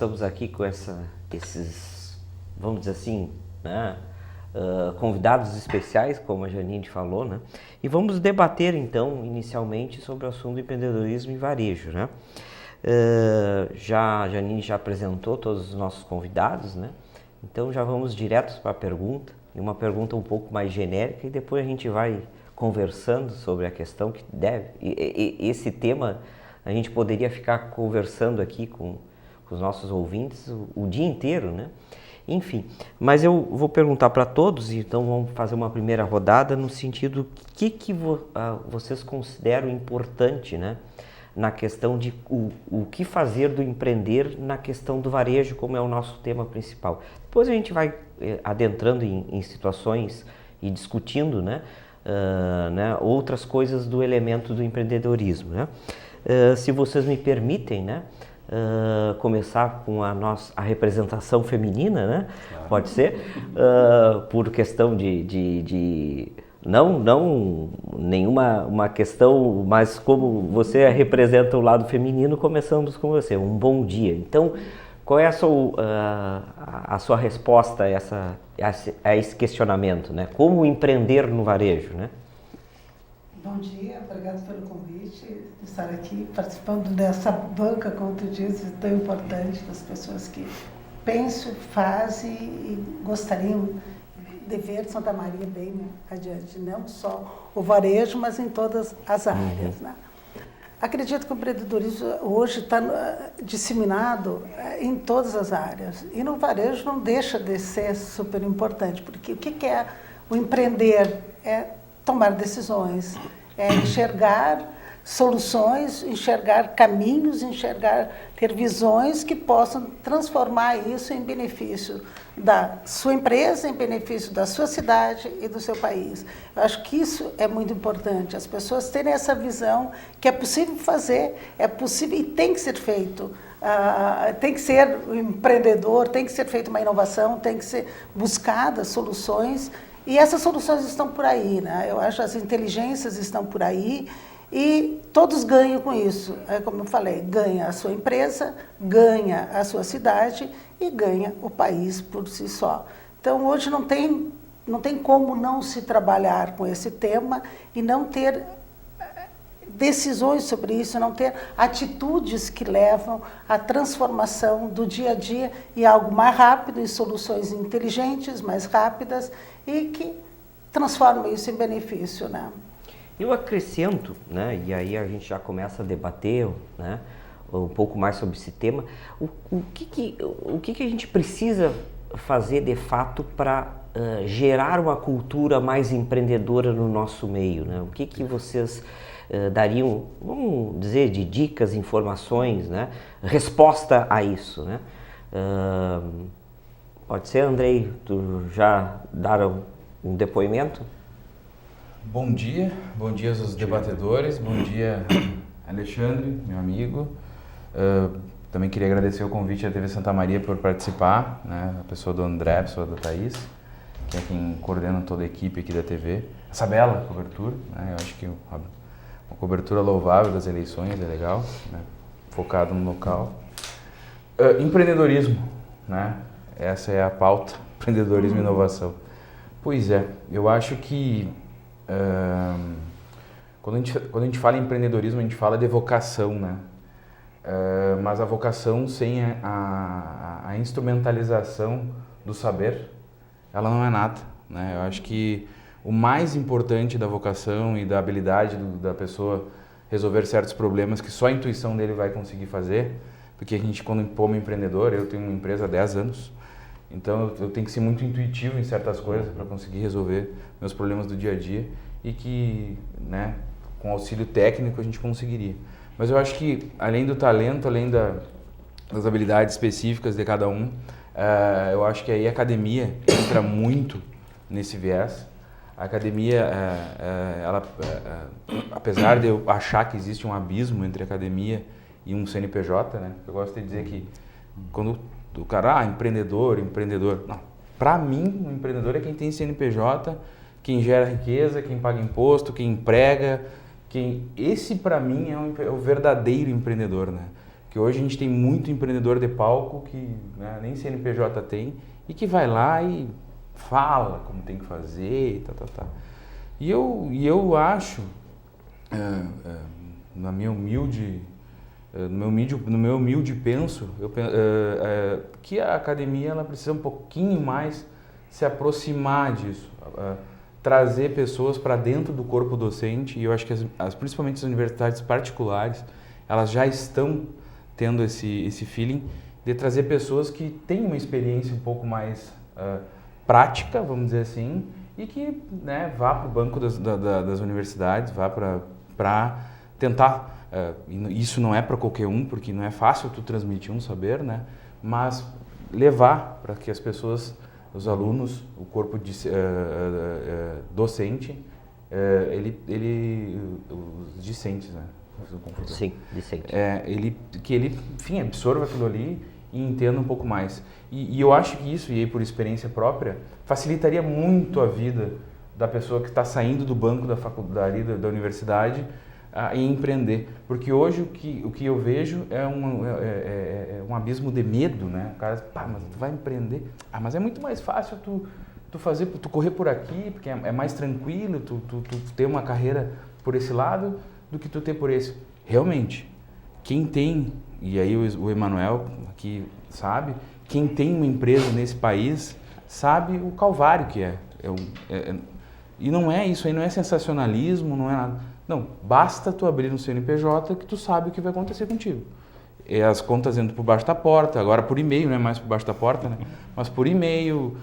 estamos aqui com esses, vamos dizer assim, né, convidados especiais, como a Janine falou, né? E vamos debater então, inicialmente, sobre o assunto do empreendedorismo e varejo, né? A Janine já apresentou todos os nossos convidados, né? Então já vamos direto para a pergunta, e uma pergunta um pouco mais genérica, e depois a gente vai conversando sobre a questão que deve. Esse tema a gente poderia ficar conversando aqui com os nossos ouvintes o dia inteiro, né? Enfim, mas eu vou perguntar para todos, então vamos fazer uma primeira rodada no sentido que vocês consideram importante, né? Na questão de o que fazer do empreender na questão do varejo, como é o nosso tema principal. Depois a gente vai adentrando em situações e discutindo, né, outras coisas do elemento do empreendedorismo, né? Se vocês me permitem, né, começar com a representação feminina, né? Claro. Pode ser, por questão não nenhuma uma questão, mas como você representa o lado feminino, começamos com você. Um bom dia. Então, qual é a sua resposta a esse questionamento, né? Como empreender no varejo, né? Bom dia, obrigado pelo convite de estar aqui participando dessa banca, como tu disse, tão importante, das pessoas que pensam, fazem e gostariam de ver Santa Maria bem adiante, não só o varejo, mas em todas as áreas. Né? Acredito que o empreendedorismo hoje está disseminado em todas as áreas, e no varejo não deixa de ser super importante, porque o que é o empreender? É tomar decisões, é enxergar soluções, enxergar caminhos, ter visões que possam transformar isso em benefício da sua empresa, em benefício da sua cidade e do seu país. Eu acho que isso é muito importante, as pessoas terem essa visão que é possível fazer, é possível e tem que ser feito. Tem que ser um empreendedor, tem que ser feita uma inovação, tem que ser buscadas soluções. E essas soluções estão por aí, né? Eu acho que as inteligências estão por aí e todos ganham com isso. Como eu falei, ganha a sua empresa, ganha a sua cidade e ganha o país por si só. Então, hoje não tem como não se trabalhar com esse tema e não ter decisões sobre isso, não ter atitudes que levam à transformação do dia a dia em algo mais rápido, em soluções inteligentes, mais rápidas e que transformam isso em benefício, né? Eu acrescento, né, e aí a gente já começa a debater, né, um pouco mais sobre esse tema, o que a gente precisa fazer de fato para gerar uma cultura mais empreendedora no nosso meio, né? O que vocês dariam, vamos dizer, de dicas, informações, né? Resposta a isso, né? Pode ser, Andrei, tu já dar um depoimento? Bom dia aos debatedores, bom dia Alexandre, meu amigo. Também queria agradecer o convite da TV Santa Maria por participar, né? A pessoa do André, a pessoa da Thaís, que é quem coordena toda a equipe aqui da TV. Essa bela cobertura, né? Eu acho que uma cobertura louvável das eleições, é legal, né? Focado no local. Empreendedorismo, né? Essa é a pauta, empreendedorismo e inovação. Pois é, eu acho que quando a gente fala em empreendedorismo, a gente fala de vocação, né? Mas a vocação sem a instrumentalização do saber, ela não é nada, né? Eu acho que o mais importante da vocação e da habilidade da pessoa resolver certos problemas que só a intuição dele vai conseguir fazer, porque a gente, quando como empreendedor, eu tenho uma empresa há 10 anos, então eu tenho que ser muito intuitivo em certas coisas para conseguir resolver meus problemas do dia a dia e que, né, com auxílio técnico a gente conseguiria. Mas eu acho que além do talento, além das habilidades específicas de cada um, eu acho que aí a academia entra muito nesse viés. A academia, apesar de eu achar que existe um abismo entre a academia e um CNPJ, né? Eu gosto de dizer que quando o cara, empreendedor, não. Para mim, o empreendedor é quem tem CNPJ, quem gera riqueza, quem paga imposto, quem emprega, esse para mim é o verdadeiro empreendedor, né? Porque hoje a gente tem muito empreendedor de palco que, né, nem CNPJ tem e que vai lá e fala como tem que fazer e tá. E eu acho, no meu humilde penso, que a academia ela precisa um pouquinho mais se aproximar disso, trazer pessoas para dentro do corpo docente, e eu acho que principalmente as universidades particulares, elas já estão tendo esse feeling de trazer pessoas que têm uma experiência um pouco mais prática, vamos dizer assim, e que, né, vá para o banco das universidades, vá para tentar, isso não é para qualquer um, porque não é fácil tu transmitir um saber, né, mas levar para que as pessoas, os alunos, o corpo docente, os discentes, né? Sim, discente. Que ele, enfim, absorva aquilo ali e entenda um pouco mais. E eu acho que isso, e aí por experiência própria, facilitaria muito a vida da pessoa que está saindo do banco da faculdade, da universidade, em empreender. Porque hoje o que eu vejo é um abismo de medo, né? O cara, mas tu vai empreender? Mas é muito mais fácil tu correr por aqui, porque é mais tranquilo, tu ter uma carreira por esse lado do que tu ter por esse. Realmente, quem tem, e aí o Emanuel aqui sabe, quem tem uma empresa nesse país sabe o calvário que é. E não é isso aí, não é sensacionalismo, não é nada. Não, basta tu abrir um CNPJ que tu sabe o que vai acontecer contigo. As contas entram por baixo da porta, agora por e-mail, não é mais por baixo da porta, né? Mas por e-mail,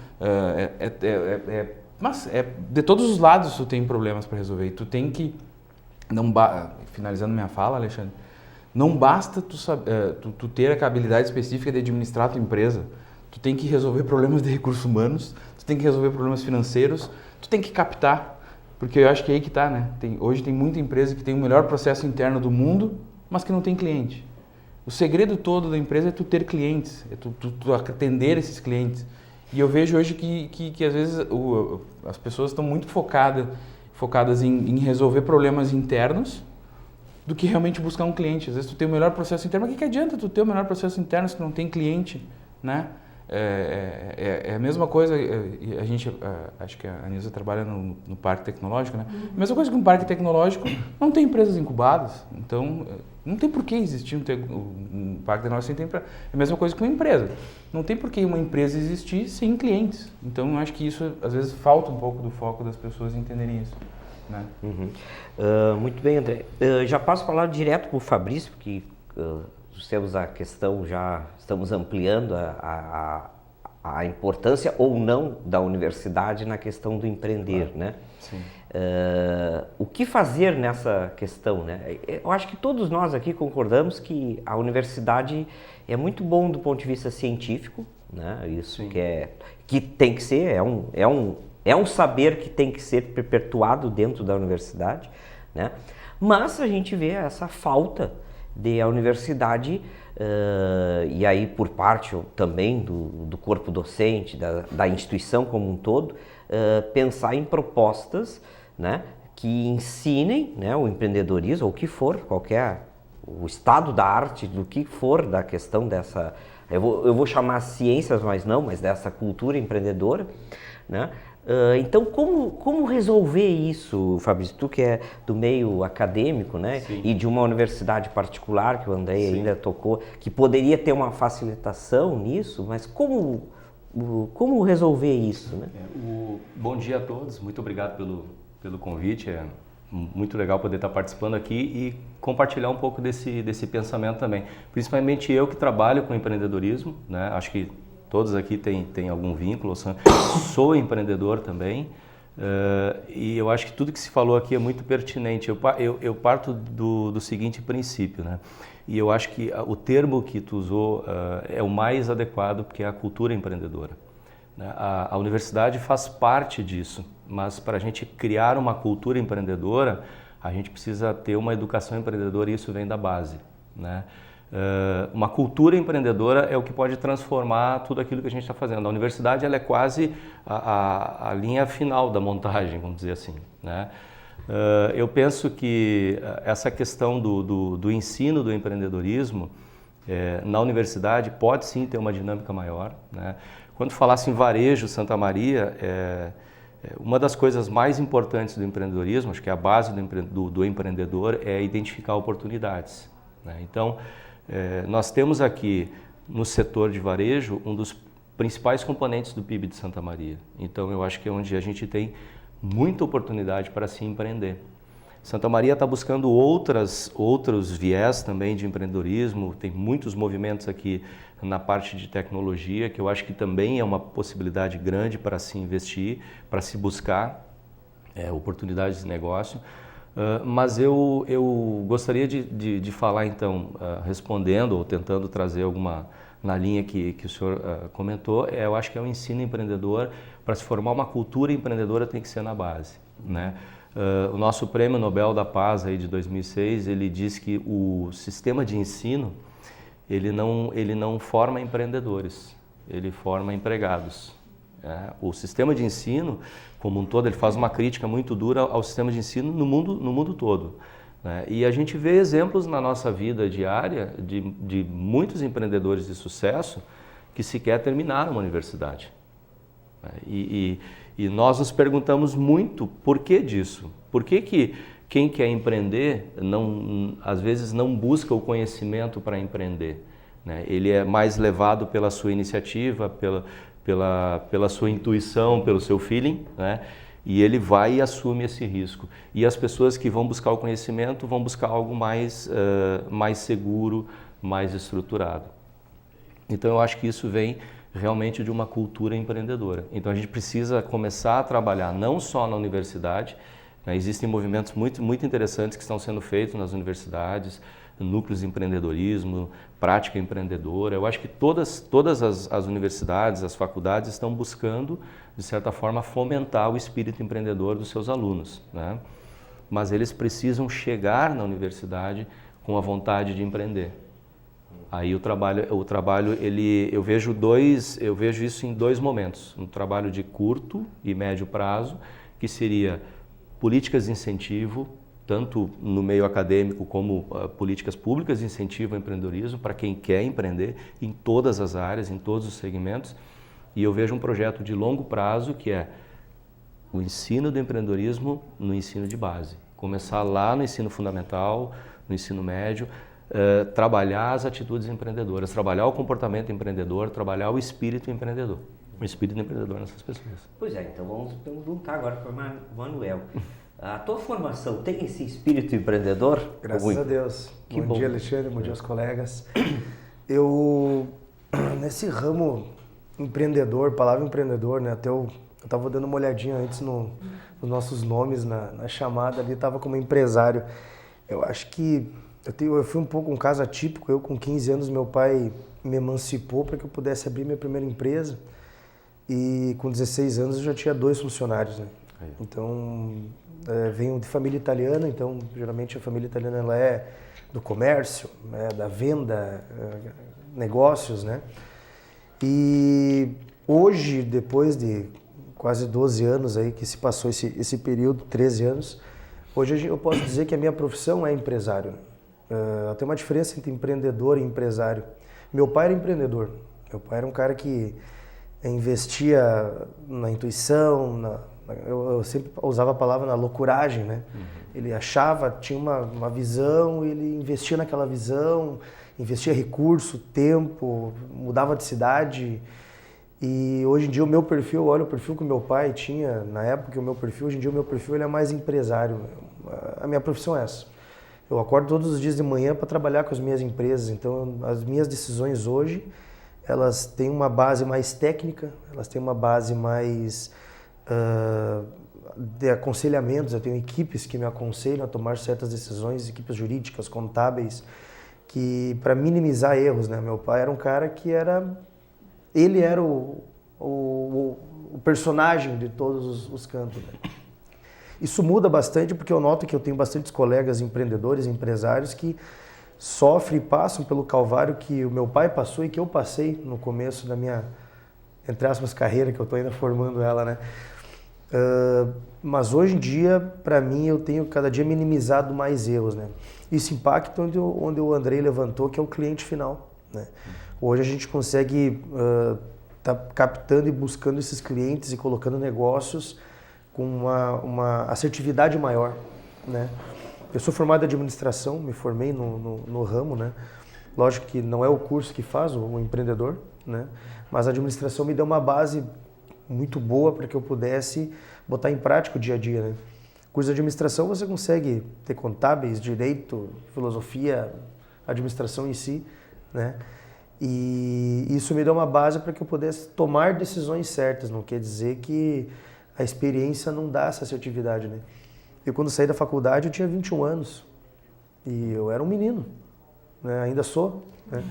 mas de todos os lados tu tem problemas para resolver. E tu tem que, finalizando minha fala, Alexandre, não basta tu ter a habilidade específica de administrar a tua empresa. Tu tem que resolver problemas de recursos humanos, tu tem que resolver problemas financeiros, tu tem que captar. Porque eu acho que é aí que está, né? Hoje tem muita empresa que tem o melhor processo interno do mundo, mas que não tem cliente. O segredo todo da empresa é tu ter clientes, é tu atender esses clientes. E eu vejo hoje que às vezes as pessoas estão muito focadas em resolver problemas internos do que realmente buscar um cliente. Às vezes tu tem o melhor processo interno, mas o que adianta tu ter o melhor processo interno se tu não tem cliente, né? É a mesma coisa, a gente, acho que a Nilza trabalha no parque tecnológico, né? A mesma coisa que um parque tecnológico não tem empresas incubadas, então não tem por que existir um parque tecnológico sem ter empresa. É a mesma coisa que uma empresa, não tem por que uma empresa existir sem clientes. Então eu acho que isso às vezes falta um pouco do foco das pessoas entenderem isso, né? Muito bem, André. Já passo a palavra direto para o Fabrício, porque temos a questão, já estamos ampliando a importância ou não da universidade na questão do empreender, né? Sim. O que fazer nessa questão, né? Eu acho que todos nós aqui concordamos que a universidade é muito bom do ponto de vista científico, né? Isso que tem que ser, é um saber que tem que ser perpetuado dentro da universidade, né? Mas a gente vê essa falta de a universidade, e aí por parte também do corpo docente, da instituição como um todo, pensar em propostas, né, que ensinem, né, o empreendedorismo, ou o que for, o estado da arte, do que for da questão dessa, eu vou chamar ciências, mas dessa cultura empreendedora, né? Então, como resolver isso, Fabrício? Tu que é do meio acadêmico, né? Sim. E de uma universidade particular, que o André Sim. ainda tocou, que poderia ter uma facilitação nisso, mas como resolver isso, né? Bom dia a todos, muito obrigado pelo convite, é muito legal poder estar participando aqui e compartilhar um pouco desse pensamento também. Principalmente eu que trabalho com empreendedorismo, né? Acho que todos aqui têm algum vínculo, sou empreendedor também, e eu acho que tudo que se falou aqui é muito pertinente. Eu parto do seguinte princípio, né? E eu acho que o termo que tu usou é o mais adequado, porque é a cultura empreendedora, né? A universidade faz parte disso, mas para a gente criar uma cultura empreendedora, a gente precisa ter uma educação empreendedora e isso vem da base, né? Uma cultura empreendedora é o que pode transformar tudo aquilo que a gente está fazendo. A universidade ela é quase a linha final da montagem, vamos dizer assim, né? Eu penso que essa questão do ensino do empreendedorismo, Na universidade pode sim ter uma dinâmica maior, né? Quando falasse em varejo Santa Maria, uma das coisas mais importantes do empreendedorismo, acho que é a base do empreendedor, é identificar oportunidades, né? Então, nós temos aqui no setor de varejo um dos principais componentes do PIB de Santa Maria. Então, eu acho que é onde a gente tem muita oportunidade para se empreender. Santa Maria está buscando outros viés também de empreendedorismo, tem muitos movimentos aqui na parte de tecnologia, que eu acho que também é uma possibilidade grande para se investir, para se buscar oportunidades de negócio. Mas eu gostaria de falar então, respondendo ou tentando trazer alguma na linha que o senhor comentou, eu acho que é o ensino empreendedor. Para se formar uma cultura empreendedora tem que ser na base, né? O nosso Prêmio Nobel da Paz aí de 2006, ele diz que o sistema de ensino, ele não forma empreendedores, ele forma empregados. O sistema de ensino, como um todo, ele faz uma crítica muito dura ao sistema de ensino no mundo todo, né? E a gente vê exemplos na nossa vida diária de muitos empreendedores de sucesso que sequer terminaram uma universidade. E nós nos perguntamos muito por que disso? Por que quem quer empreender às vezes não busca o conhecimento para empreender, né? Ele é mais levado pela sua iniciativa, pela sua intuição, pelo seu feeling, né? E ele vai e assume esse risco. E as pessoas que vão buscar o conhecimento vão buscar algo mais seguro, mais estruturado. Então eu acho que isso vem realmente de uma cultura empreendedora. Então a gente precisa começar a trabalhar não só na universidade, né? Existem movimentos muito interessantes que estão sendo feitos nas universidades, núcleos de empreendedorismo, prática empreendedora. Eu acho que todas as universidades, as faculdades estão buscando, de certa forma, fomentar o espírito empreendedor dos seus alunos, né? Mas eles precisam chegar na universidade com a vontade de empreender. Aí o trabalho eu vejo isso em dois momentos: um trabalho de curto e médio prazo, que seria políticas de incentivo, tanto no meio acadêmico como políticas públicas de incentivo ao empreendedorismo para quem quer empreender em todas as áreas, em todos os segmentos. E eu vejo um projeto de longo prazo que é o ensino do empreendedorismo no ensino de base. Começar lá no ensino fundamental, no ensino médio, trabalhar as atitudes empreendedoras, trabalhar o comportamento empreendedor, trabalhar o espírito empreendedor. O espírito empreendedor nessas pessoas. Pois é, então vamos perguntar agora para o Manuel. A tua formação tem esse espírito empreendedor? Graças a Deus. Que bom dia, Alexandre. Bom dia aos colegas. Eu, nesse ramo empreendedor, palavra empreendedor, né? Até eu estava dando uma olhadinha antes nos nossos nomes na chamada ali, estava como empresário. Eu acho que eu fui um pouco um caso atípico. Eu, com 15 anos, meu pai me emancipou para que eu pudesse abrir minha primeira empresa. E com 16 anos eu já tinha 2 funcionários, né? Então, venho de família italiana, então geralmente a família italiana ela é do comércio, da venda, negócios, né? E hoje, depois de quase 12 anos aí que se passou esse período, 13 anos, hoje eu posso dizer que a minha profissão é empresário. Tem uma diferença entre empreendedor e empresário. Meu pai era empreendedor. Meu pai era um cara que investia na intuição, eu sempre usava a palavra na loucuragem, né? Uhum. Ele achava, tinha uma visão, ele investia naquela visão, investia recurso, tempo, mudava de cidade. E hoje em dia o meu perfil, olha o perfil que o meu pai tinha na época, o meu perfil, hoje em dia o meu perfil ele é mais empresário. A minha profissão é essa. Eu acordo todos os dias de manhã para trabalhar com as minhas empresas, então as minhas decisões hoje, elas têm uma base mais técnica, elas têm uma base mais de aconselhamentos. Eu tenho equipes que me aconselham a tomar certas decisões, equipes jurídicas, contábeis, que para minimizar erros, né? Meu pai era um cara que ele era o personagem de todos os cantos, né? Isso muda bastante porque eu noto que eu tenho bastantes colegas empreendedores, empresários que sofrem e passam pelo calvário que o meu pai passou e que eu passei no começo da minha, entre aspas, carreira, que eu estou ainda formando ela, né? Mas hoje em dia, para mim, eu tenho cada dia minimizado mais erros, né? Isso impacta onde o Andrei levantou, que é o cliente final, né? Hoje a gente consegue tá captando e buscando esses clientes e colocando negócios com uma assertividade maior, né? Eu sou formado em administração, me formei no ramo, né? Lógico que não é o curso que faz o empreendedor, né? Mas a administração me deu uma base muito boa para que eu pudesse botar em prática o dia a dia, né? Curso de administração você consegue ter contábeis, direito, filosofia, administração em si, né? E isso me deu uma base para que eu pudesse tomar decisões certas. Não quer dizer que a experiência não dá essa assertividade, né? Eu quando saí da faculdade eu tinha 21 anos e eu era um menino, né? Ainda sou, né?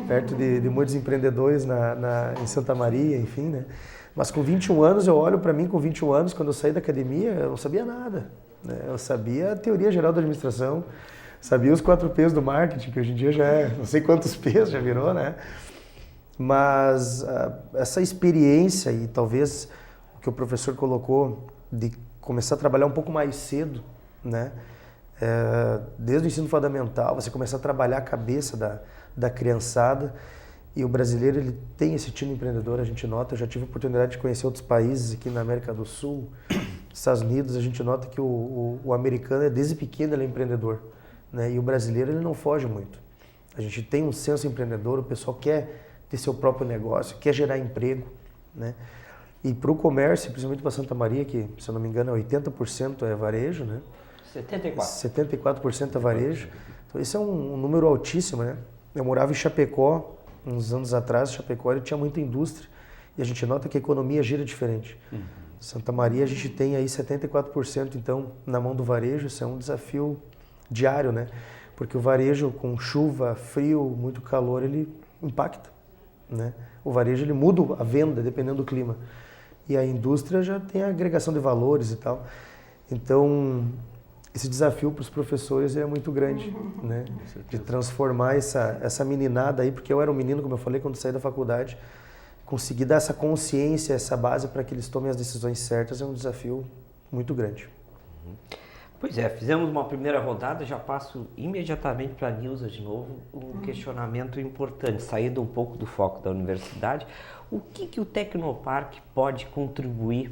Perto de muitos empreendedores em Santa Maria, enfim, né? Mas com 21 anos, eu olho para mim com 21 anos, quando eu saí da academia, eu não sabia nada, né? Eu sabia a teoria geral da administração, sabia os 4 P's do marketing, que hoje em dia já é não sei quantos P's já virou, né? Mas essa experiência e talvez o que o professor colocou de começar a trabalhar um pouco mais cedo, né? Desde o ensino fundamental, você começar a trabalhar a cabeça da criançada. E o brasileiro, ele tem esse time empreendedor, a gente nota. Eu já tive a oportunidade de conhecer outros países aqui na América do Sul, Estados Unidos. A gente nota que o americano, desde pequeno, ele é empreendedor, né? E o brasileiro, ele não foge muito. A gente tem um senso empreendedor, o pessoal quer ter seu próprio negócio, quer gerar emprego, né? E para o comércio, principalmente para Santa Maria, que, se eu não me engano, 80% é varejo, né? 74% é varejo. Então, esse é um número altíssimo, né? Eu morava em Chapecó, uns anos atrás. Chapecó, ele tinha muita indústria. E a gente nota que a economia gira diferente. Santa Maria, a gente tem aí 74%, então, na mão do varejo. Isso é um desafio diário, né? Porque o varejo, com chuva, frio, muito calor, ele impacta, né? O varejo, ele muda a venda, dependendo do clima. E a indústria já tem a agregação de valores e tal. Então, esse desafio para os professores é muito grande, né? De transformar essa meninada aí, porque eu era um menino, como eu falei, quando saí da faculdade, conseguir dar essa consciência, essa base para que eles tomem as decisões certas é um desafio muito grande. Pois é, fizemos uma primeira rodada, já passo imediatamente para a Nilza de novo, um questionamento importante, saindo um pouco do foco da universidade. O que o Tecnopark pode contribuir,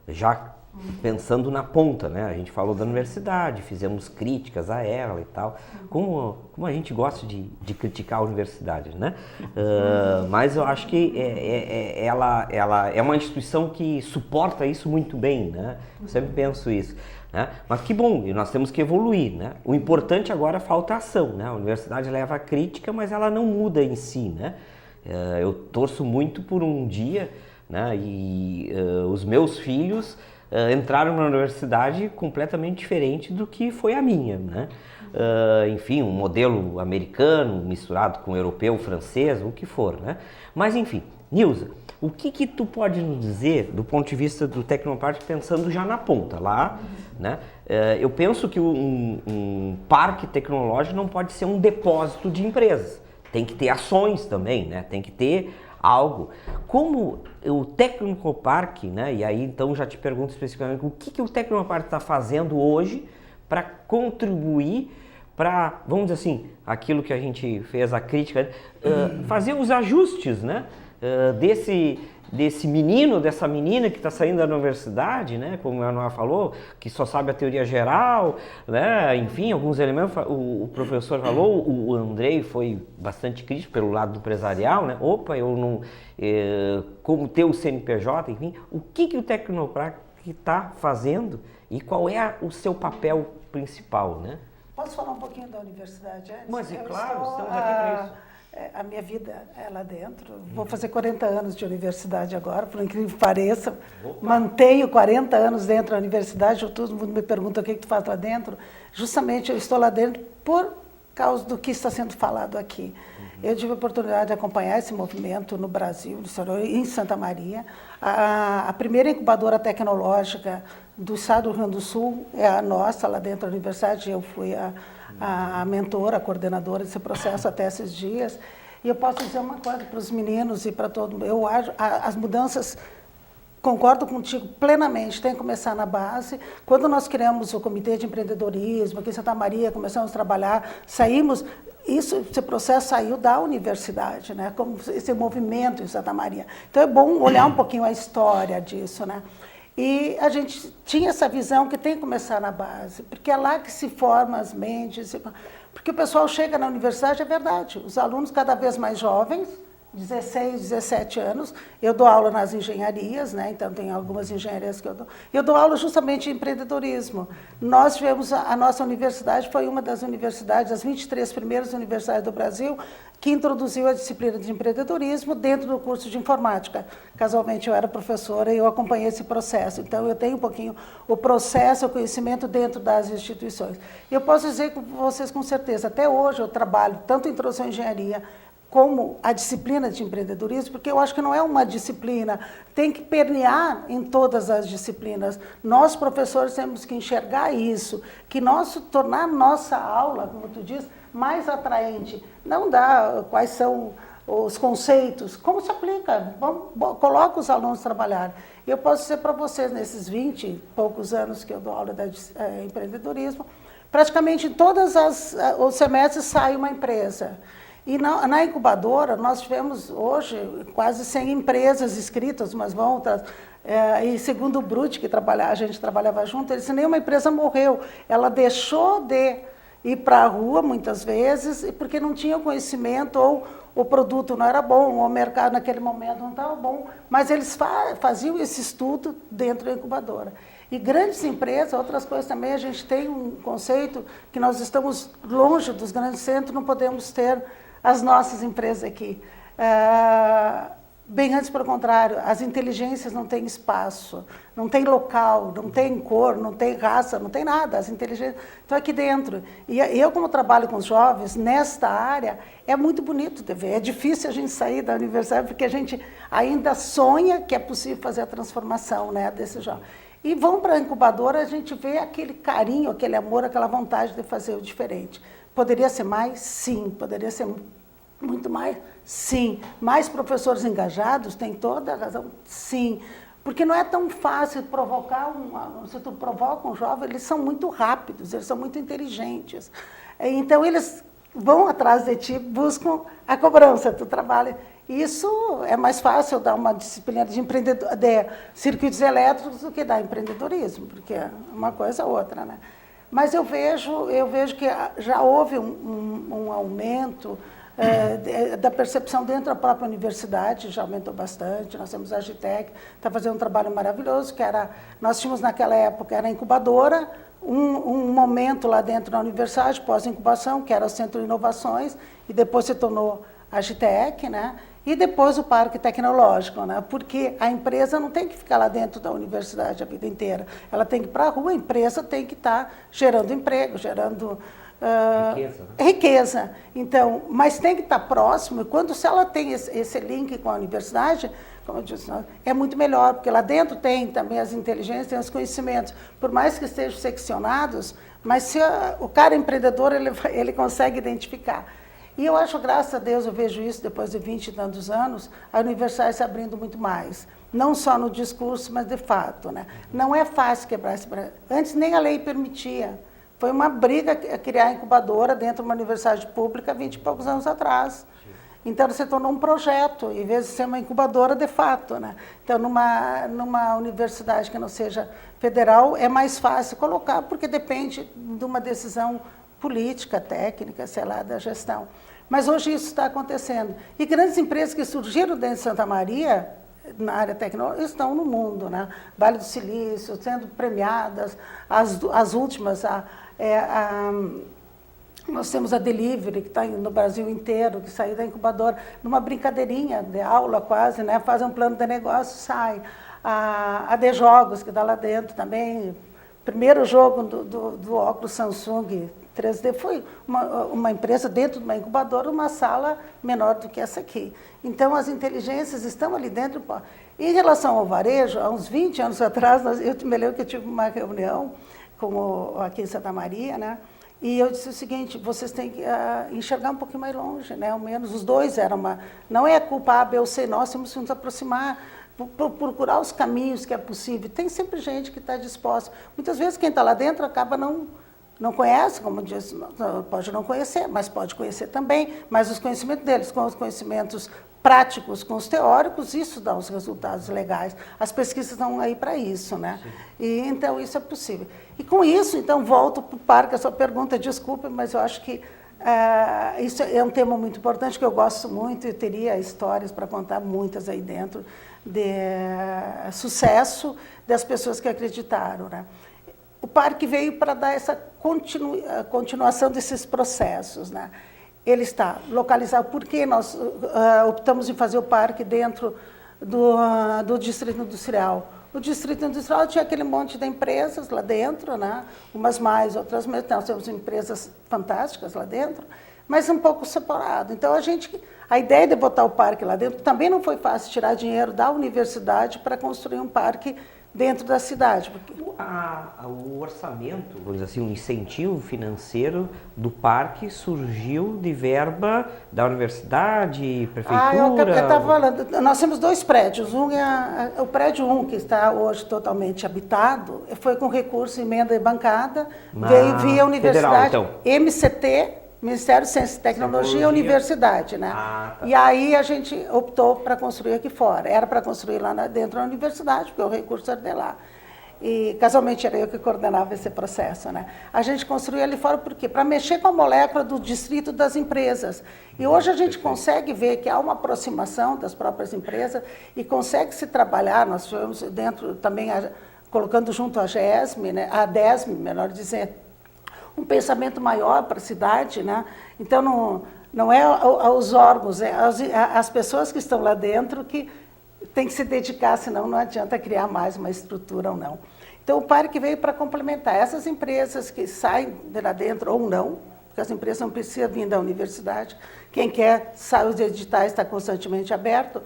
já pensando na ponta, né? A gente falou da universidade, fizemos críticas a ela e tal, como a gente gosta de criticar a universidade, né? Mas eu acho que ela é uma instituição que suporta isso muito bem, né? Eu sempre penso isso, né? Mas que bom, e nós temos que evoluir, né? O importante agora falta ação, né? A universidade leva a crítica, mas ela não muda em si, né? Eu torço muito por um dia, né? E os meus filhos entraram na universidade completamente diferente do que foi a minha, né? Enfim, um modelo americano misturado com europeu, francês, o que for, né? Mas enfim, Nilza, o que tu pode nos dizer do ponto de vista do Tecnopark, pensando já na ponta, lá, né? Eu penso que um parque tecnológico não pode ser um depósito de empresas, tem que ter ações também, né? Tem que ter algo. Como o Tecnopark, né? E aí então já te pergunto especificamente o que o Tecnopark está fazendo hoje para contribuir para, vamos dizer assim, aquilo que a gente fez a crítica, fazer os ajustes, né? Desse menino, dessa menina que está saindo da universidade, né? Como a Noa falou, que só sabe a teoria geral, né? Enfim, alguns elementos, o professor falou, o Andrei foi bastante crítico pelo lado empresarial, né? Opa, eu não... como ter o CNPJ, enfim. O que o Tecnopark está fazendo e qual é o seu papel principal, né? Posso falar um pouquinho da universidade antes? Mas é claro, estamos aqui para isso. A minha vida é lá dentro. Vou fazer 40 anos de universidade agora, por incrível que pareça. Mantenho 40 anos dentro da universidade. Todo mundo me pergunta o que tu faz lá dentro. Justamente eu estou lá dentro por causa do que está sendo falado aqui. Eu tive a oportunidade de acompanhar esse movimento no Brasil, em Santa Maria. A primeira incubadora tecnológica do estado do Rio Grande do Sul é a nossa, lá dentro da universidade. Eu fui a mentora, a coordenadora desse processo até esses dias. E eu posso dizer uma coisa para os meninos e para todo mundo. Eu acho as mudanças, concordo contigo plenamente, tem que começar na base. Quando nós criamos o Comitê de Empreendedorismo aqui em Santa Maria, começamos a trabalhar, saímos esse processo saiu da universidade, né? Como esse movimento em Santa Maria. Então é bom olhar um pouquinho a história disso, né? E a gente tinha essa visão que tem que começar na base, porque é lá que se formam as mentes, porque o pessoal chega na universidade, é verdade, os alunos cada vez mais jovens, 16, 17 anos, eu dou aula nas engenharias, né? Então tem algumas engenharias que eu dou aula justamente em empreendedorismo. Nós tivemos, a nossa universidade foi uma das universidades, as 23 primeiras universidades do Brasil, que introduziu a disciplina de empreendedorismo dentro do curso de informática. Casualmente eu era professora e eu acompanhei esse processo, então eu tenho um pouquinho o processo, o conhecimento dentro das instituições. E eu posso dizer com vocês com certeza, até hoje eu trabalho tanto em introdução à engenharia, como a disciplina de empreendedorismo, porque eu acho que não é uma disciplina, tem que permear em todas as disciplinas. Nós, professores, temos que enxergar isso, que tornar nossa aula, como tu diz, mais atraente. Não dá quais são os conceitos, como se aplica, coloca os alunos trabalhar. Eu posso dizer para vocês, nesses 20 e poucos anos que eu dou aula de empreendedorismo, praticamente em todos os semestres sai uma empresa. E na incubadora, nós tivemos hoje quase 100 empresas inscritas, umas vão, outras. E segundo o Brut, que a gente trabalhava junto, ele disse, nenhuma empresa morreu. Ela deixou de ir para a rua, muitas vezes, porque não tinha conhecimento, ou o produto não era bom, ou o mercado naquele momento não estava bom. Mas eles faziam esse estudo dentro da incubadora. E grandes empresas, outras coisas também, a gente tem um conceito que nós estamos longe dos grandes centros, não podemos ter as nossas empresas aqui. Bem antes, pelo contrário, as inteligências não têm espaço, não tem local, não tem cor, não tem raça, não tem nada. As inteligências estão aqui dentro. E eu, como trabalho com os jovens, nesta área, é muito bonito de ver. É difícil a gente sair da universidade, porque a gente ainda sonha que é possível fazer a transformação, né, desse jovem. E vão para a incubadora, a gente vê aquele carinho, aquele amor, aquela vontade de fazer o diferente. Poderia ser mais? Sim. Poderia ser muito mais? Sim. Mais professores engajados? Tem toda a razão? Sim. Porque não é tão fácil provocar se tu provoca um jovem, eles são muito rápidos, eles são muito inteligentes. Então, eles vão atrás de ti, buscam a cobrança, tu trabalha. Isso é mais fácil dar uma disciplina de circuitos elétricos do que dar empreendedorismo, porque é uma coisa ou outra, né? Mas eu vejo que já houve um aumento da percepção dentro da própria universidade, já aumentou bastante. Nós temos a Agitec, está fazendo um trabalho maravilhoso, nós tínhamos naquela época, era a incubadora, um momento lá dentro da universidade, pós-incubação, que era o Centro de Inovações, e depois se tornou a Agitec, né? E depois o Parque Tecnológico, né? Porque a empresa não tem que ficar lá dentro da universidade a vida inteira. Ela tem que ir para a rua, a empresa tem que estar gerando emprego, gerando riqueza, né? Riqueza. Então, mas tem que estar próximo, e se ela tem esse link com a universidade, como eu disse, é muito melhor, porque lá dentro tem também as inteligências, tem os conhecimentos, por mais que estejam seccionados, mas se o cara é empreendedor, ele consegue identificar. E eu acho, graças a Deus, eu vejo isso depois de 20 e tantos anos, a universidade se abrindo muito mais. Não só no discurso, mas de fato, né? Não é fácil quebrar esse... Antes nem a lei permitia. Foi uma briga criar a incubadora dentro de uma universidade pública 20 e poucos anos atrás. Então, se tornou um projeto, em vez de ser uma incubadora de fato, né? Então, numa universidade que não seja federal, é mais fácil colocar, porque depende de uma decisão política, técnica, sei lá, da gestão. Mas hoje isso está acontecendo. E grandes empresas que surgiram dentro de Santa Maria, na área tecnológica, estão no mundo, né? Vale do Silício, sendo premiadas, as últimas, nós temos a Delivery, que está no Brasil inteiro, que saiu da incubadora, numa brincadeirinha de aula quase, né? Faz um plano de negócio, sai. A de Jogos, que está lá dentro também. Primeiro jogo do óculos Samsung 3D foi uma empresa dentro de uma incubadora, uma sala menor do que essa aqui. Então, as inteligências estão ali dentro. Em relação ao varejo, há uns 20 anos atrás, eu me lembro que eu tive uma reunião aqui em Santa Maria, né? E eu disse o seguinte, vocês têm que enxergar um pouquinho mais longe, né? Ao menos os dois não é culpa A, B ou C, nós temos que nos aproximar, procurar os caminhos que é possível. Tem sempre gente que está disposta. Muitas vezes quem está lá dentro acaba não não conhece, como disse, pode não conhecer, mas pode conhecer também, mas os conhecimentos deles, com os conhecimentos práticos, com os teóricos, isso dá os resultados legais. As pesquisas estão aí para isso, né? E, então, isso é possível. E com isso, então, volto para o parque, a sua pergunta, desculpe, mas eu acho que isso é um tema muito importante, que eu gosto muito, e teria histórias para contar, muitas aí dentro, de sucesso das pessoas que acreditaram, né? O parque veio para dar essa continuação desses processos, né? Ele está localizado, porque nós optamos em fazer o parque dentro do Distrito Industrial. O Distrito Industrial tinha aquele monte de empresas lá dentro, né? Umas mais, outras menos. Nós temos empresas fantásticas lá dentro, mas um pouco separado. Então, a ideia de botar o parque lá dentro, também não foi fácil tirar dinheiro da universidade para construir um parque dentro da cidade. Porque O orçamento, vamos dizer assim, o incentivo financeiro do parque surgiu de verba da universidade, prefeitura? Eu estava falando, nós temos 2 prédios. Um é o prédio 1, que está hoje totalmente habitado, foi com recurso, emenda e bancada, veio via universidade, federal, então. MCT, Ministério de Ciência e Tecnologia, Universidade, né? Tá. E aí a gente optou para construir aqui fora. Era para construir lá dentro da universidade, porque o recurso era de lá. E casualmente era eu que coordenava esse processo, né? A gente construiu ali fora por quê? Para mexer com a molécula do distrito das empresas. E hoje a gente consegue ver que há uma aproximação das próprias empresas e consegue se trabalhar. Nós tivemos dentro também, colocando junto à GESM, né? A DESM, melhor dizer, um pensamento maior para a cidade, né? Então, não é os órgãos, é as pessoas que estão lá dentro que têm que se dedicar, senão não adianta criar mais uma estrutura ou não. Então, o parque veio para complementar essas empresas que saem de lá dentro ou não, porque as empresas não precisam vir da universidade. Quem quer, sai, os editais está constantemente aberto,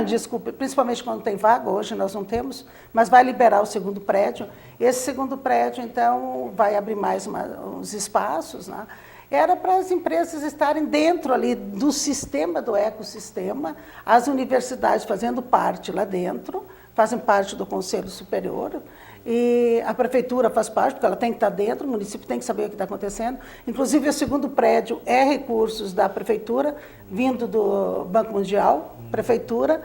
desculpe, principalmente quando tem vaga, hoje nós não temos, mas vai liberar o segundo prédio. Esse segundo prédio, então, vai abrir mais uns espaços, né? Era para as empresas estarem dentro ali do sistema, do ecossistema, as universidades fazendo parte lá dentro, fazem parte do Conselho Superior, e a prefeitura faz parte, porque ela tem que estar dentro, o município tem que saber o que está acontecendo. Inclusive, o segundo prédio é recursos da prefeitura, vindo do Banco Mundial, prefeitura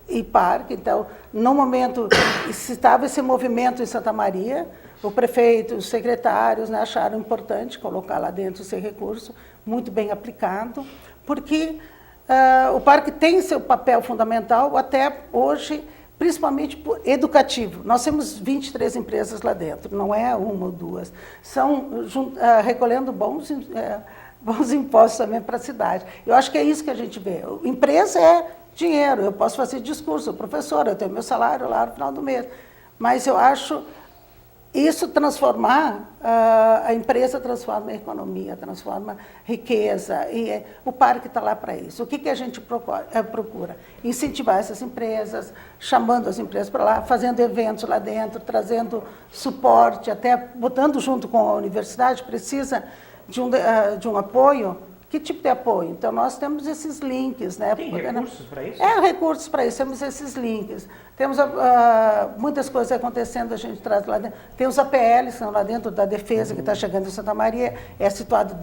e parque. Então, no momento, se estava esse movimento em Santa Maria, o prefeito, os secretários, né, acharam importante colocar lá dentro esse recurso, muito bem aplicado, porque o parque tem seu papel fundamental até hoje, principalmente educativo. Nós temos 23 empresas lá dentro, não é uma ou duas. São recolhendo bons impostos também para a cidade. Eu acho que é isso que a gente vê. Empresa é dinheiro, eu posso fazer discurso, professora, eu tenho meu salário lá no final do mês. Mas eu acho isso transformar, a empresa transforma a economia, transforma riqueza, e o parque está lá para isso. O que a gente procura? Incentivar essas empresas, chamando as empresas para lá, fazendo eventos lá dentro, trazendo suporte, até botando junto com a universidade, precisa de um apoio. Que tipo de apoio? Então, nós temos esses links, né? Tem recursos para isso? Recursos para isso, temos esses links. Temos muitas coisas acontecendo, a gente traz lá dentro. Tem os APLs, que estão lá dentro da defesa, que está chegando em Santa Maria, é situado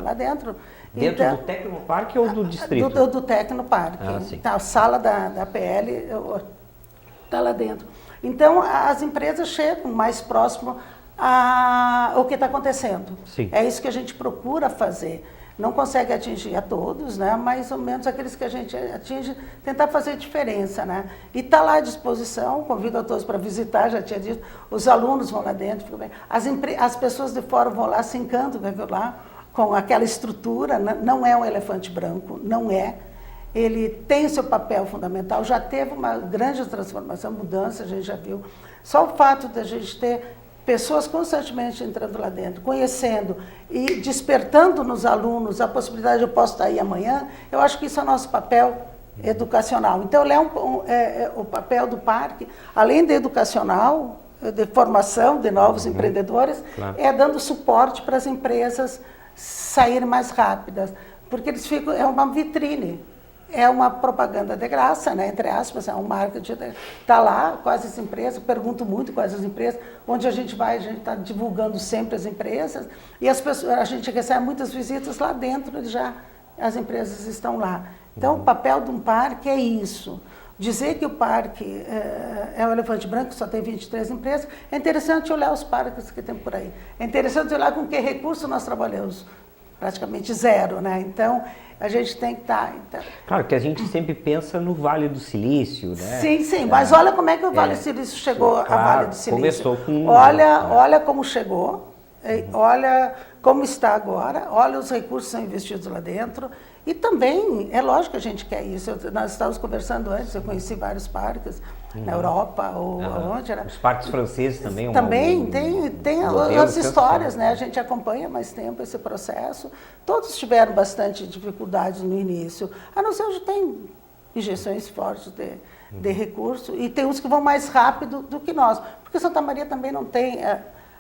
lá dentro. Dentro então, do Tecnoparque ou do distrito? Do Tecnoparque. Tá, a sala da APL está lá dentro. Então, as empresas chegam mais próximo ao que está acontecendo. Sim. É isso que a gente procura fazer. Não consegue atingir a todos, né? Mais ou menos aqueles que a gente atinge, tentar fazer diferença, né? E está lá à disposição, convido a todos para visitar, já tinha dito, os alunos vão lá dentro, ficam bem. As pessoas de fora vão lá, se encantam lá, com aquela estrutura, né? Não é um elefante branco, não é. Ele tem o seu papel fundamental, já teve uma grande transformação, mudança, a gente já viu. Só o fato de a gente ter pessoas constantemente entrando lá dentro, conhecendo e despertando nos alunos a possibilidade de eu posso estar aí amanhã, eu acho que isso é o nosso papel educacional. Então, o papel do parque, além de educacional, de formação de novos empreendedores, claro, é dando suporte para as empresas saírem mais rápidas, porque eles ficam, é uma vitrine. é uma propaganda de graça, né, entre aspas, é um marketing. Está lá, quais as empresas, pergunto muito quais as empresas, onde a gente vai, a gente está divulgando sempre as empresas, e as pessoas, a gente recebe muitas visitas lá dentro, as empresas estão lá. Então, o papel de um parque é isso. Dizer que o parque é o Elefante Branco, só tem 23 empresas, é interessante olhar os parques que tem por aí. É interessante olhar com que recurso nós trabalhamos. Praticamente zero, né? Então, a gente tem que estar... Claro que a gente sempre pensa no Vale do Silício, né? Sim, mas olha como é que o Vale do Silício chegou, claro, a Vale do Silício. Começou com... Olha como chegou, olha como está agora, olha os recursos que são investidos lá dentro. E também, é lógico que a gente quer isso. Nós estávamos conversando antes, eu conheci vários parques na Europa, ou onde era. Os parques franceses também. Também tem as histórias, né? A gente acompanha mais tempo esse processo. Todos tiveram bastante dificuldades no início. A não ser hoje tem injeções fortes de recurso, e tem uns que vão mais rápido do que nós. Porque Santa Maria também não tem...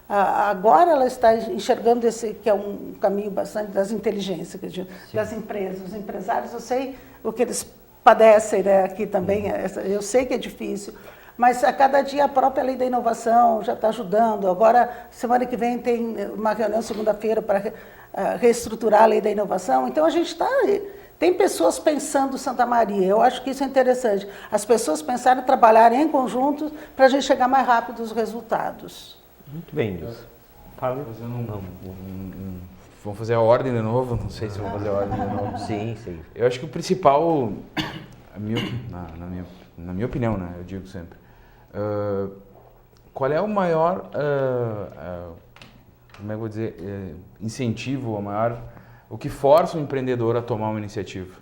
Agora ela está enxergando esse, que é um caminho bastante das inteligências, das empresas, os empresários, eu sei o que eles padecem, né, aqui também, eu sei que é difícil, mas a cada dia a própria lei da inovação já está ajudando. Agora, semana que vem tem uma reunião segunda-feira para reestruturar a lei da inovação, então a gente está... Tem pessoas pensando Santa Maria, eu acho que isso é interessante, as pessoas pensarem, trabalharem em conjunto para a gente chegar mais rápido aos resultados. Muito bem, Deus. Fala. Vamos fazer a ordem de novo? Não sei se vamos fazer a ordem de novo. Sim. Eu acho que o principal, na minha opinião, né? Eu digo sempre, qual é o maior, como é que eu vou dizer, incentivo, o que força o empreendedor a tomar uma iniciativa?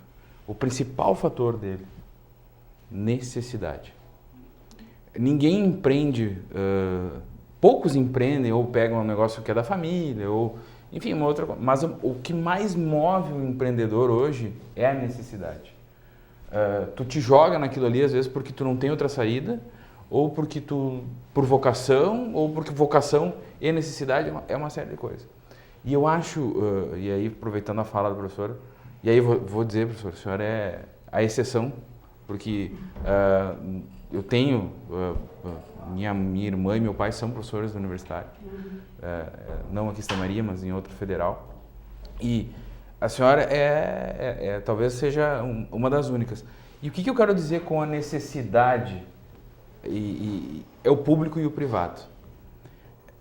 O principal fator dele, necessidade. Ninguém empreende... Poucos empreendem ou pegam um negócio que é da família, ou enfim, uma outra coisa. Mas o que mais move o empreendedor hoje é a necessidade. Tu te joga naquilo ali, às vezes, porque tu não tem outra saída, ou porque por vocação, ou porque vocação e necessidade é uma série de coisas. E eu acho, e aí aproveitando a fala da professora, e aí vou dizer, professora, a senhora é a exceção, porque eu tenho... Minha irmã e meu pai são professores da universidade, não aqui em Santa Maria, mas em outra federal. E a senhora talvez seja uma das únicas. E o que eu quero dizer com a necessidade? É o público e o privado.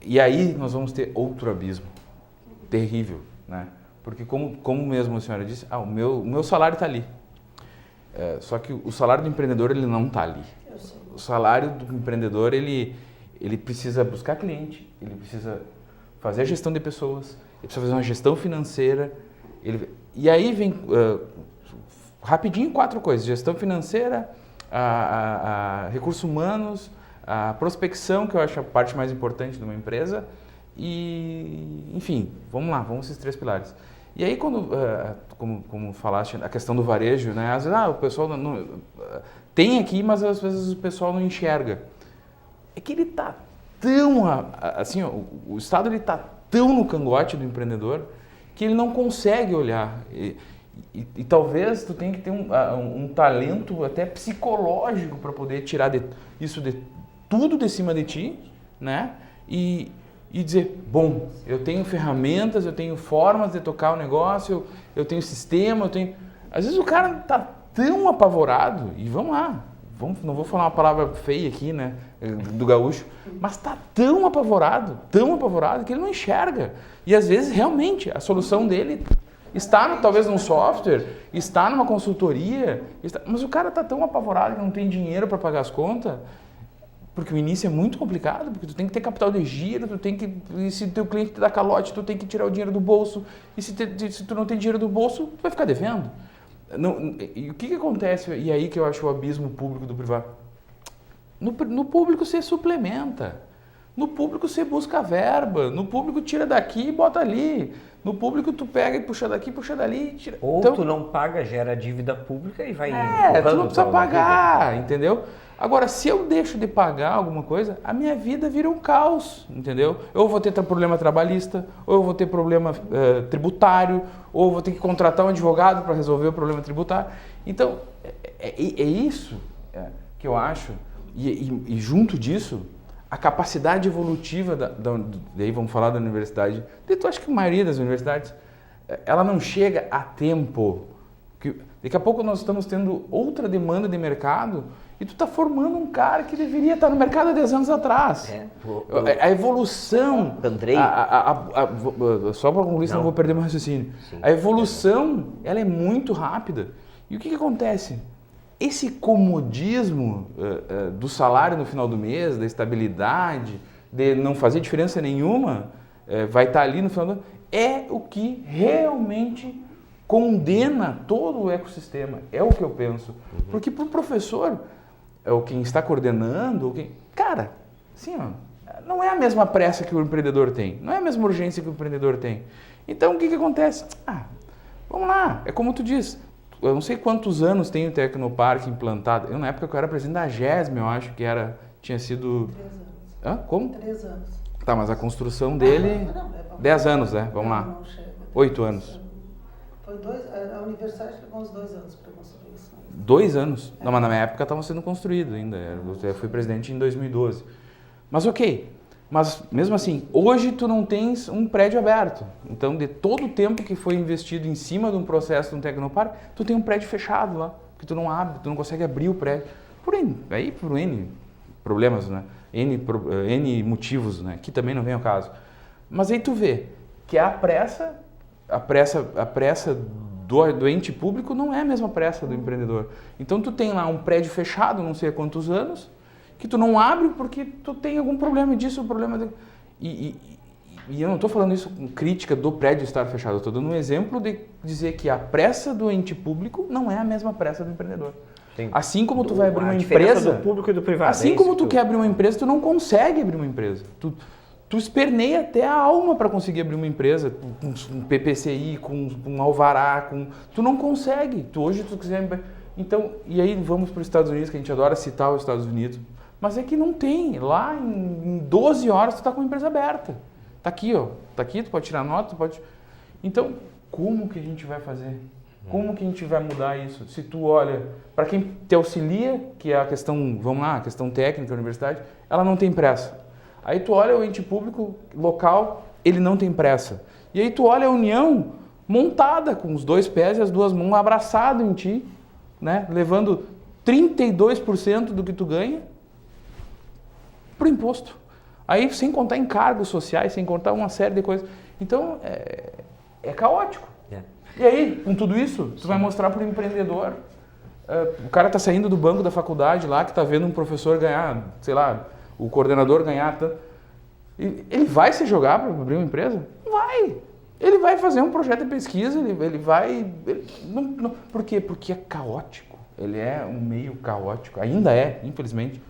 E aí nós vamos ter outro abismo terrível, né? Porque como mesmo a senhora disse, o meu salário está ali. Só que o salário do empreendedor ele não está ali. O salário do empreendedor, ele precisa buscar cliente, ele precisa fazer a gestão de pessoas, ele precisa fazer uma gestão financeira. E aí vem, rapidinho, 4 coisas: gestão financeira, recursos humanos, a prospecção, que eu acho a parte mais importante de uma empresa, e, enfim, vamos esses 3 pilares. E aí, como falaste, a questão do varejo, né? Às vezes, o pessoal tem aqui, mas às vezes o pessoal não enxerga. É que ele está tão, assim, o Estado ele está tão no cangote do empreendedor que ele não consegue olhar. E talvez tu tenha que ter um talento até psicológico para poder tirar isso de tudo de cima de ti, né? E dizer, bom, eu tenho ferramentas, eu tenho formas de tocar o negócio, eu tenho sistema, Às vezes o cara está tão apavorado, e vamos lá, não vou falar uma palavra feia aqui, né, do gaúcho, mas está tão apavorado que ele não enxerga. E às vezes, realmente, a solução dele está talvez num software, está numa consultoria, mas o cara está tão apavorado que não tem dinheiro para pagar as contas, porque o início é muito complicado, porque tu tem que ter capital de giro, e se teu cliente te dá calote, tu tem que tirar o dinheiro do bolso, e se tu não tem dinheiro do bolso, tu vai ficar devendo. E o que acontece, e aí que eu acho o abismo público do privado? No público você suplementa, no público você busca verba, no público tira daqui e bota ali, no público tu pega e puxa daqui, puxa dali. Ou então, tu não paga, gera dívida pública e vai... tu não precisa pagar, entendeu? Agora, se eu deixo de pagar alguma coisa, a minha vida vira um caos, entendeu? Eu vou ter problema trabalhista, ou eu vou ter problema tributário, ou eu vou ter que contratar um advogado para resolver o problema tributário. Então, é isso que eu acho, e junto disso, a capacidade evolutiva, daí vamos falar da universidade, eu acho que a maioria das universidades, ela não chega a tempo. Daqui a pouco nós estamos tendo outra demanda de mercado e tu está formando um cara que deveria estar no mercado há 10 anos atrás. A evolução... Andrei... Só para concluir, senão eu vou perder meu raciocínio. Sim. A evolução, ela é muito rápida. E o que acontece? Esse comodismo do salário no final do mês, da estabilidade, de não fazer diferença nenhuma, vai estar ali no final do mês, é o que realmente condena todo o ecossistema. É o que eu penso. Porque para o professor, ou quem está coordenando, cara, assim, ó, não é a mesma pressa que o empreendedor tem, não é a mesma urgência que o empreendedor tem. Então, o que acontece? Vamos lá, é como tu diz, eu não sei quantos anos tem o Tecnoparque implantado. Eu, na época que eu era presidente da GESM, eu acho que tinha sido... 3 anos. Como? 3 anos. Tá, mas a construção dele... 10 anos, né? Vamos lá. Não chega. 8 anos. Foi a universidade levou uns 2 anos para construir isso. 2 anos? Não, mas na minha época estava sendo construído ainda. Eu fui presidente em 2012. Mas ok. Mas mesmo assim, hoje tu não tens um prédio aberto. Então, de todo o tempo que foi investido em cima de um processo de um Tecnoparque, tu tem um prédio fechado lá, que tu não abre, tu não consegue abrir o prédio. Por N problemas, né? N motivos, né? Que também não vem ao caso. Mas aí tu vê que a pressa do ente público não é a mesma pressa do empreendedor. Então tu tem lá um prédio fechado, não sei há quantos anos, que tu não abre porque tu tem algum problema disso, E eu não estou falando isso com crítica do prédio estar fechado, eu estou dando um exemplo de dizer que a pressa do ente público não é a mesma pressa do empreendedor. Sim. Assim como tu vai abrir uma empresa... do público e do privado. Assim como tu quer abrir uma empresa, tu não consegue abrir uma empresa. Tu esperneia até a alma para conseguir abrir uma empresa, com um PPCI, com um alvará, tu não consegue. Hoje tu quiser... Então, e aí vamos para os Estados Unidos, que a gente adora citar os Estados Unidos, mas é que não tem. Lá em 12 horas tu está com a empresa aberta. Tá aqui, ó. Tá aqui, tu pode tirar nota, tu pode... Então, como que a gente vai fazer? Como que a gente vai mudar isso? Se tu olha, para quem te auxilia, que é a questão, vamos lá, a questão técnica da universidade, ela não tem pressa. Aí tu olha o ente público local, ele não tem pressa. E aí tu olha a União montada, com os 2 pés e as 2 mãos abraçado em ti, né? Levando 32% do que tu ganha pro imposto. Aí sem contar encargos sociais, sem contar uma série de coisas. Então, é caótico. E aí, com tudo isso, tu vai mostrar para o empreendedor, o cara está saindo do banco da faculdade lá, que está vendo um professor ganhar, sei lá, o coordenador ganhar tanto. Ele vai se jogar para abrir uma empresa? Vai! Ele vai fazer um projeto de pesquisa, ele vai... Por quê? Porque é caótico. Ele é um meio caótico. Ainda é, infelizmente.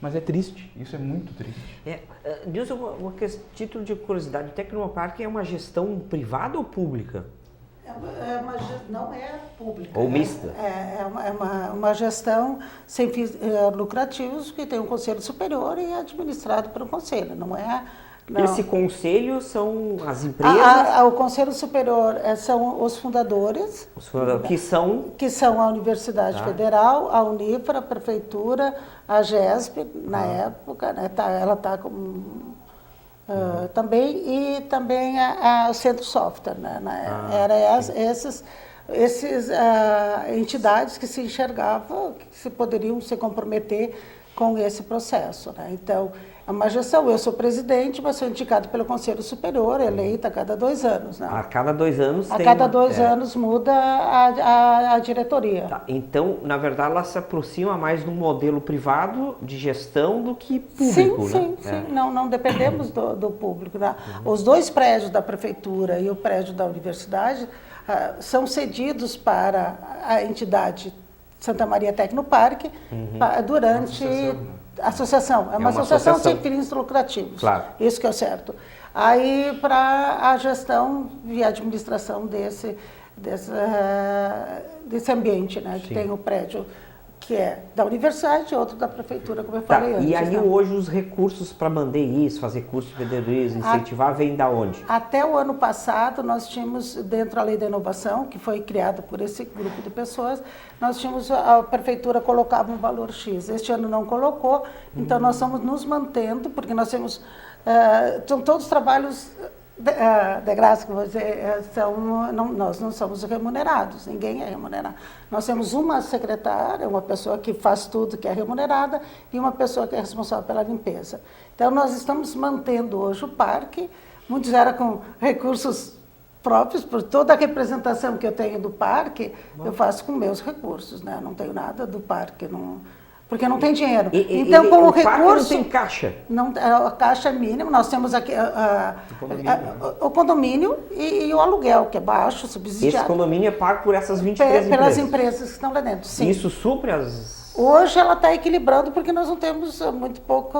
Mas é triste. Isso é muito triste. Nilson, título de curiosidade, o Tecnoparque é uma gestão privada ou pública? Não é pública. Ou mista? É uma gestão sem fins lucrativos que tem um conselho superior e é administrado pelo conselho. Não é... Não. Esse conselho são as empresas? O conselho superior são os fundadores. Que são a Universidade Federal, a Unifra, a Prefeitura, a GESP, na época, né, ela está com... também, e também o Centro Software, né? Essas entidades que se enxergavam, que se poderiam se comprometer com esse processo, né? Então, é uma gestão. Eu sou presidente, mas sou indicado pelo Conselho Superior, eleita a cada 2 anos. Né? A cada 2 anos a cada 2 anos muda a diretoria. Tá. Então, na verdade, ela se aproxima mais do modelo privado de gestão do que público, sim, né? Sim. Não dependemos do público. Né? Os 2 prédios da prefeitura e o prédio da universidade são cedidos para a entidade Santa Maria Tecnoparque durante... Associação. É uma associação sem fins lucrativos. Claro. Isso que é o certo. Aí, para a gestão e administração desse ambiente, né? Que tem o prédio que é da universidade e outro da prefeitura, como eu Tá, falei antes. e aí né? hoje os recursos para manter isso, fazer curso de empreendedorismo, incentivar, vem da onde? Até o ano passado, nós tínhamos, dentro da Lei da Inovação, que foi criada por esse grupo de pessoas, nós tínhamos, a prefeitura colocava um valor X. Este ano não colocou, então nós estamos nos mantendo, porque nós temos, são todos trabalhos de graça, que eu vou dizer, nós não somos remunerados, ninguém é remunerado. Nós temos uma secretária, uma pessoa que faz tudo que é remunerada e uma pessoa que é responsável pela limpeza. Então, nós estamos mantendo hoje o parque, muitos eram com recursos próprios, por toda a representação que eu tenho do parque, eu faço com meus recursos, né? Não tenho nada do parque, porque não tem dinheiro. Então, com o parque recurso... não tem caixa? Não, a caixa é mínima, nós temos aqui o condomínio e o aluguel, que é baixo, subsidiado. Esse condomínio é pago por essas 23 Pelas empresas? empresas que estão lá dentro, sim. Isso supre as... Hoje ela está equilibrando porque nós não temos muito pouco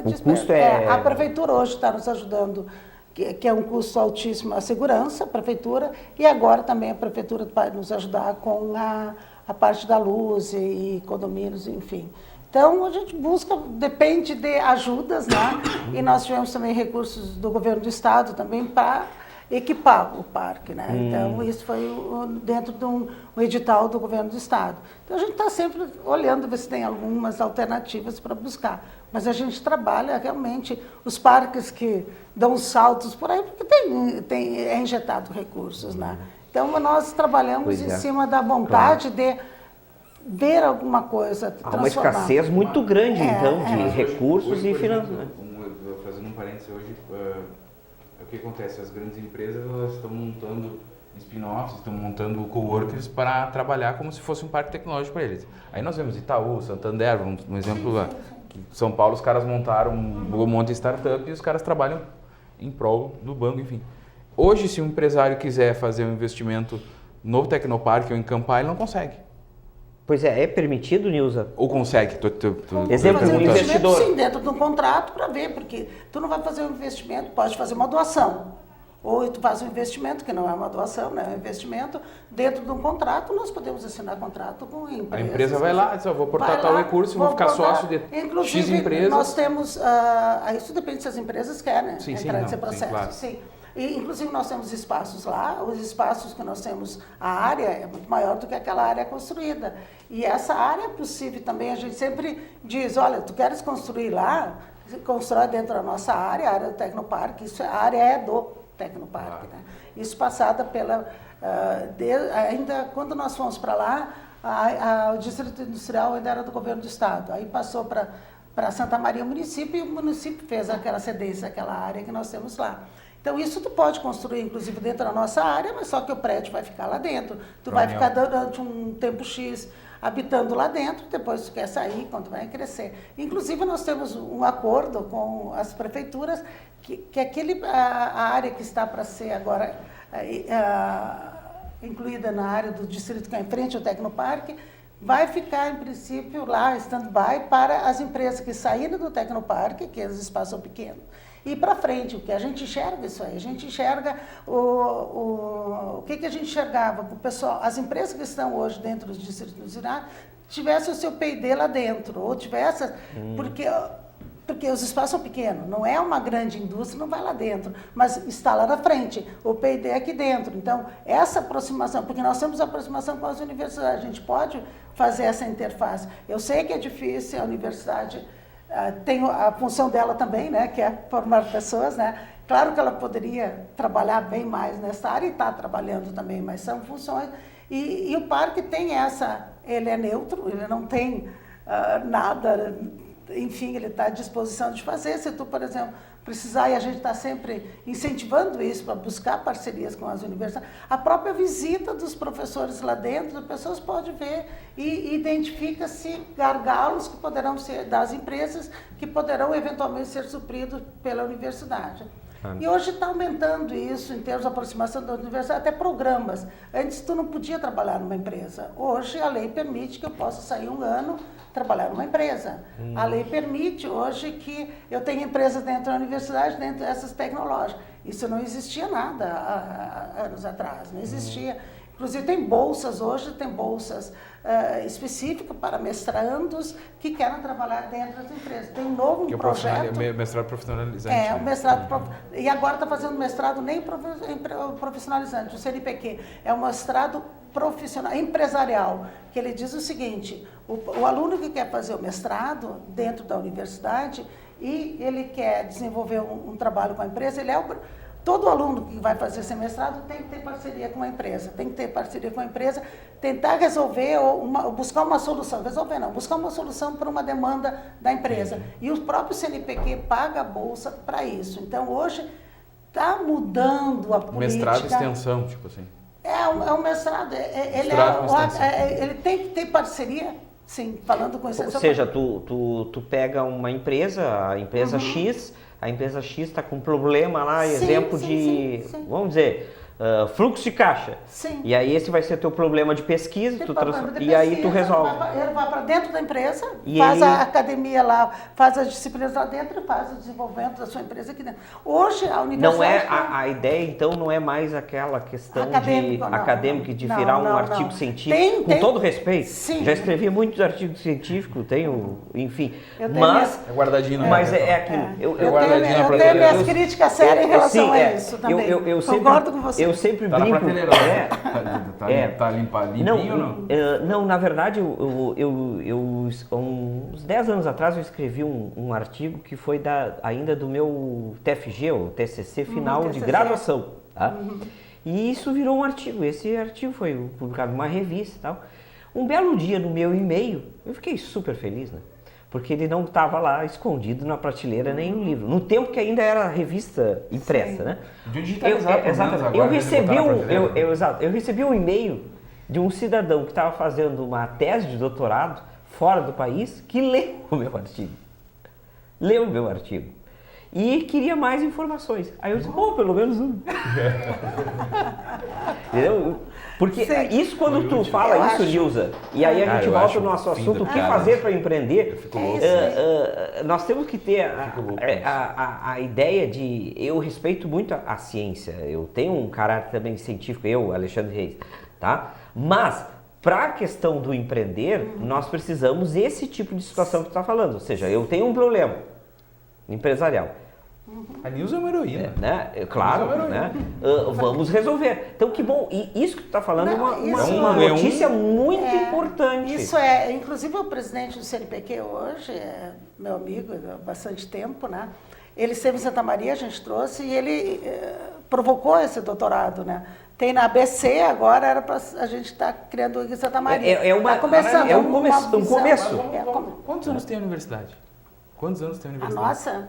despesa. custo é... A prefeitura hoje está nos ajudando, que é um custo altíssimo, a segurança, a prefeitura, e agora também a prefeitura vai nos ajudar com a parte da luz e condomínios, enfim. Então, a gente busca, depende de ajudas, né? E nós tivemos também recursos do governo do estado também para equipar o parque, né? Então, isso foi dentro de um edital do governo do estado. Então, a gente está sempre olhando, ver se tem algumas alternativas para buscar. Mas a gente trabalha realmente os parques que dão saltos por aí, porque é injetado recursos, né? Então, nós trabalhamos em cima da vontade de ver alguma coisa transformar. Há uma escassez muito grande, então, de recursos hoje, e por exemplo, finanças. fazendo um parênteses, hoje, o que acontece? As grandes empresas elas estão montando spin-offs, estão montando coworkers para trabalhar como se fosse um parque tecnológico para eles. Aí nós vemos Itaú, Santander, um exemplo lá. São Paulo, os caras montaram um monte de startup e os caras trabalham em prol do banco, enfim. Hoje, se um empresário quiser fazer um investimento no Tecnoparque ou em Campai, ele não consegue. Pois é permitido, Nilza? Ou consegue? Exemplo, fazer um investidor. Sim, dentro de um contrato para ver, porque tu não vai fazer um investimento, pode fazer uma doação. Ou tu faz um investimento, que não é uma doação, né? É um investimento, dentro de um contrato, nós podemos assinar contrato com empresas. A empresa vai lá, diz, vou aportar tal recurso, vou ficar sócio de X empresas. Nós temos, isso depende se as empresas querem entrar nesse processo. Claro. Sim. E, inclusive, nós temos espaços lá, os espaços que nós temos, a área é muito maior do que aquela área construída. E essa área é possível também, a gente sempre diz, olha, tu queres construir lá, constrói dentro da nossa área, a área do Tecnoparque, a área é do Tecnoparque. Né? Isso passada pela... ainda quando nós fomos para lá, o Distrito Industrial ainda era do governo do estado, aí passou para Santa Maria, o município, e o município fez aquela cedência, aquela área que nós temos lá. Então, isso tu pode construir, inclusive, dentro da nossa área, mas só que o prédio vai ficar lá dentro. Tu vai ficar durante um tempo X habitando lá dentro, depois tu quer sair, quando vai crescer. Inclusive, nós temos um acordo com as prefeituras que a área que está para ser agora incluída na área do distrito que é em frente ao Tecnoparque, vai ficar, em princípio, lá, stand-by, para as empresas que saíram do Tecnoparque, que os espaços são pequenos, e para frente, porque a gente enxerga isso aí, a gente enxerga o que a gente enxergava, o pessoal, as empresas que estão hoje dentro dos distritos industriais tivessem o seu P&D lá dentro, ou tivessem, porque os espaços são pequenos, não é uma grande indústria, não vai lá dentro, mas está lá na frente, o P&D é aqui dentro. Então, essa aproximação, porque nós temos aproximação com as universidades, a gente pode fazer essa interface. Eu sei que é difícil, a universidade tem a função dela também, né, que é formar pessoas, né? Claro que ela poderia trabalhar bem mais nessa área e está trabalhando também, mas são funções. E o parque tem ele é neutro, ele não tem nada, enfim, ele está à disposição de fazer. Se tu, por exemplo, precisar, e a gente está sempre incentivando isso para buscar parcerias com as universidades, a própria visita dos professores lá dentro, as pessoas podem ver e identifica-se gargalos que poderão ser das empresas, que poderão eventualmente ser supridos pela universidade. E hoje está aumentando isso em termos de aproximação da universidade, até programas. Antes tu não podia trabalhar numa empresa. Hoje a lei permite que eu possa sair um ano trabalhar numa empresa. A lei permite hoje que eu tenha empresas dentro da universidade, dentro dessas tecnológicas. Isso não existia nada há anos atrás, não existia. Inclusive tem bolsas hoje, tem bolsas específicas para mestrandos que querem trabalhar dentro das empresas. Tem um novo Que é o projeto. mestrado profissionalizante. É, né? o mestrado, e agora está fazendo mestrado nem profissionalizante, o CNPq, é um mestrado profissional, empresarial, que ele diz o seguinte, o aluno que quer fazer o mestrado dentro da universidade e ele quer desenvolver um trabalho com a empresa, todo aluno que vai fazer esse mestrado tem que ter parceria com a empresa, tentar resolver ou buscar uma solução, buscar uma solução para uma demanda da empresa. E o próprio CNPq paga a bolsa para isso. Então, hoje, está mudando a política. Mestrado e extensão, tipo assim. É um mestrado. Ele tem que ter parceria, sim, falando com extensão. Ou seja, tu pega uma empresa, a empresa X, a empresa X está com problema lá, exemplo de, vamos dizer, fluxo de caixa. Sim. E aí esse vai ser teu problema de pesquisa, e aí tu resolve. Ele vai para dentro da empresa, E faz ele- a academia lá, faz as disciplinas lá dentro e faz o desenvolvimento da sua empresa aqui dentro. Hoje, a universidade... Não é a ideia, então, não é mais aquela questão Acadêmico, não, acadêmica de não, virar um não, artigo não. científico, com Tem- todo respeito. Sim. Já escrevi muitos artigos científicos, tenho, enfim. Eu tenho Mas, É guardadinho, né? mas é aquilo. Eu guardadinho na tenho prateleira. minhas críticas sérias em relação sim, a isso também. Eu Concordo com você. Eu sempre Tá na brinco. prateleira. Tá limpinho ou não? Não, na verdade, há uns 10 anos atrás eu escrevi um artigo que foi ainda do meu TFG, o TCC final de TCC. graduação. Tá? E isso virou um artigo. Esse artigo foi publicado numa revista e tal. Um belo dia no meu e-mail, eu fiquei super feliz, né? Porque ele não estava lá escondido na prateleira nem no livro. No tempo que ainda era revista impressa, né? De digitalizar, pelo menos, Exatamente. agora, de botar na prateleira. Eu recebi um e-mail de um cidadão que estava fazendo uma tese de doutorado fora do país que leu o meu artigo. Leu o meu artigo. E queria mais informações. Aí eu disse, pô, pelo menos um. Entendeu? Porque isso quando tu fala isso, Nilza, e aí a gente eu volta acho no nosso o fim assunto, do o que cara. fazer para empreender, fico louco. nós temos que ter louco a ideia de... Eu respeito muito a ciência, eu tenho um caráter também científico, eu, Alexandre Reis, tá? Mas, para a questão do empreender, nós precisamos esse tipo de situação que tu está falando. Ou seja, eu tenho um problema empresarial. A Nilza é uma heroína. Né? Claro, né? Vamos resolver. Então, que bom. E isso que tu está falando é uma notícia muito importante. Isso é, inclusive o presidente do CNPq hoje, é meu amigo há bastante tempo, né? Ele esteve em Santa Maria, a gente trouxe, e ele provocou esse doutorado, né? Tem na ABC, agora era para a gente estar criando em Santa Maria. Tá começando. É um começo. Quantos anos tem a universidade? Quantos anos tem a A universidade? nossa,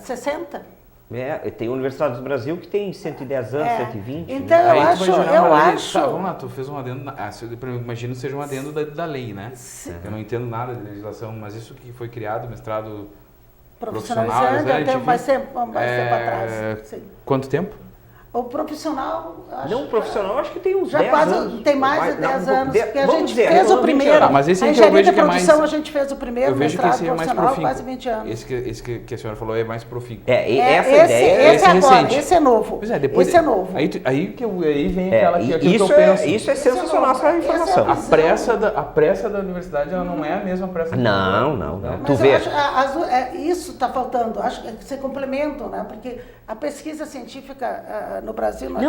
60. Tem universidades do Brasil que tem 110 anos, 120. Então, né? Aí eu tu acho, vai jogar eu uma lei. acho... Tá, vamos lá, tu fez um adendo, eu imagino que seja um adendo da lei, né? Eu não entendo nada de legislação, mas isso que foi criado, mestrado Profissionalizando, profissional, tem mais tempo atrás. Sim. Quanto tempo? O profissional, acho Não, profissional, acho que tem uns já 10 quase, anos. tem mais de 10 anos, porque a vamos gente dizer, fez o vamos primeiro, Tá, mas esse a aí que eu engenharia vejo de que é produção mais- a gente fez o primeiro, Eu vejo que mestrado esse é mais profissional, profinco. quase 20 anos. Esse que a senhora falou é mais profinco. Essa esse, ideia esse agora, recente. esse é novo. Pois é, depois esse é novo. Aí vem aquilo que isso eu penso. isso é sensacional, essa informação. A pressa da universidade ela não é a mesma pressa do Não. Mas Tu eu vê. acho, isso está faltando, acho que você complementam, né? Porque a pesquisa científica no Brasil não,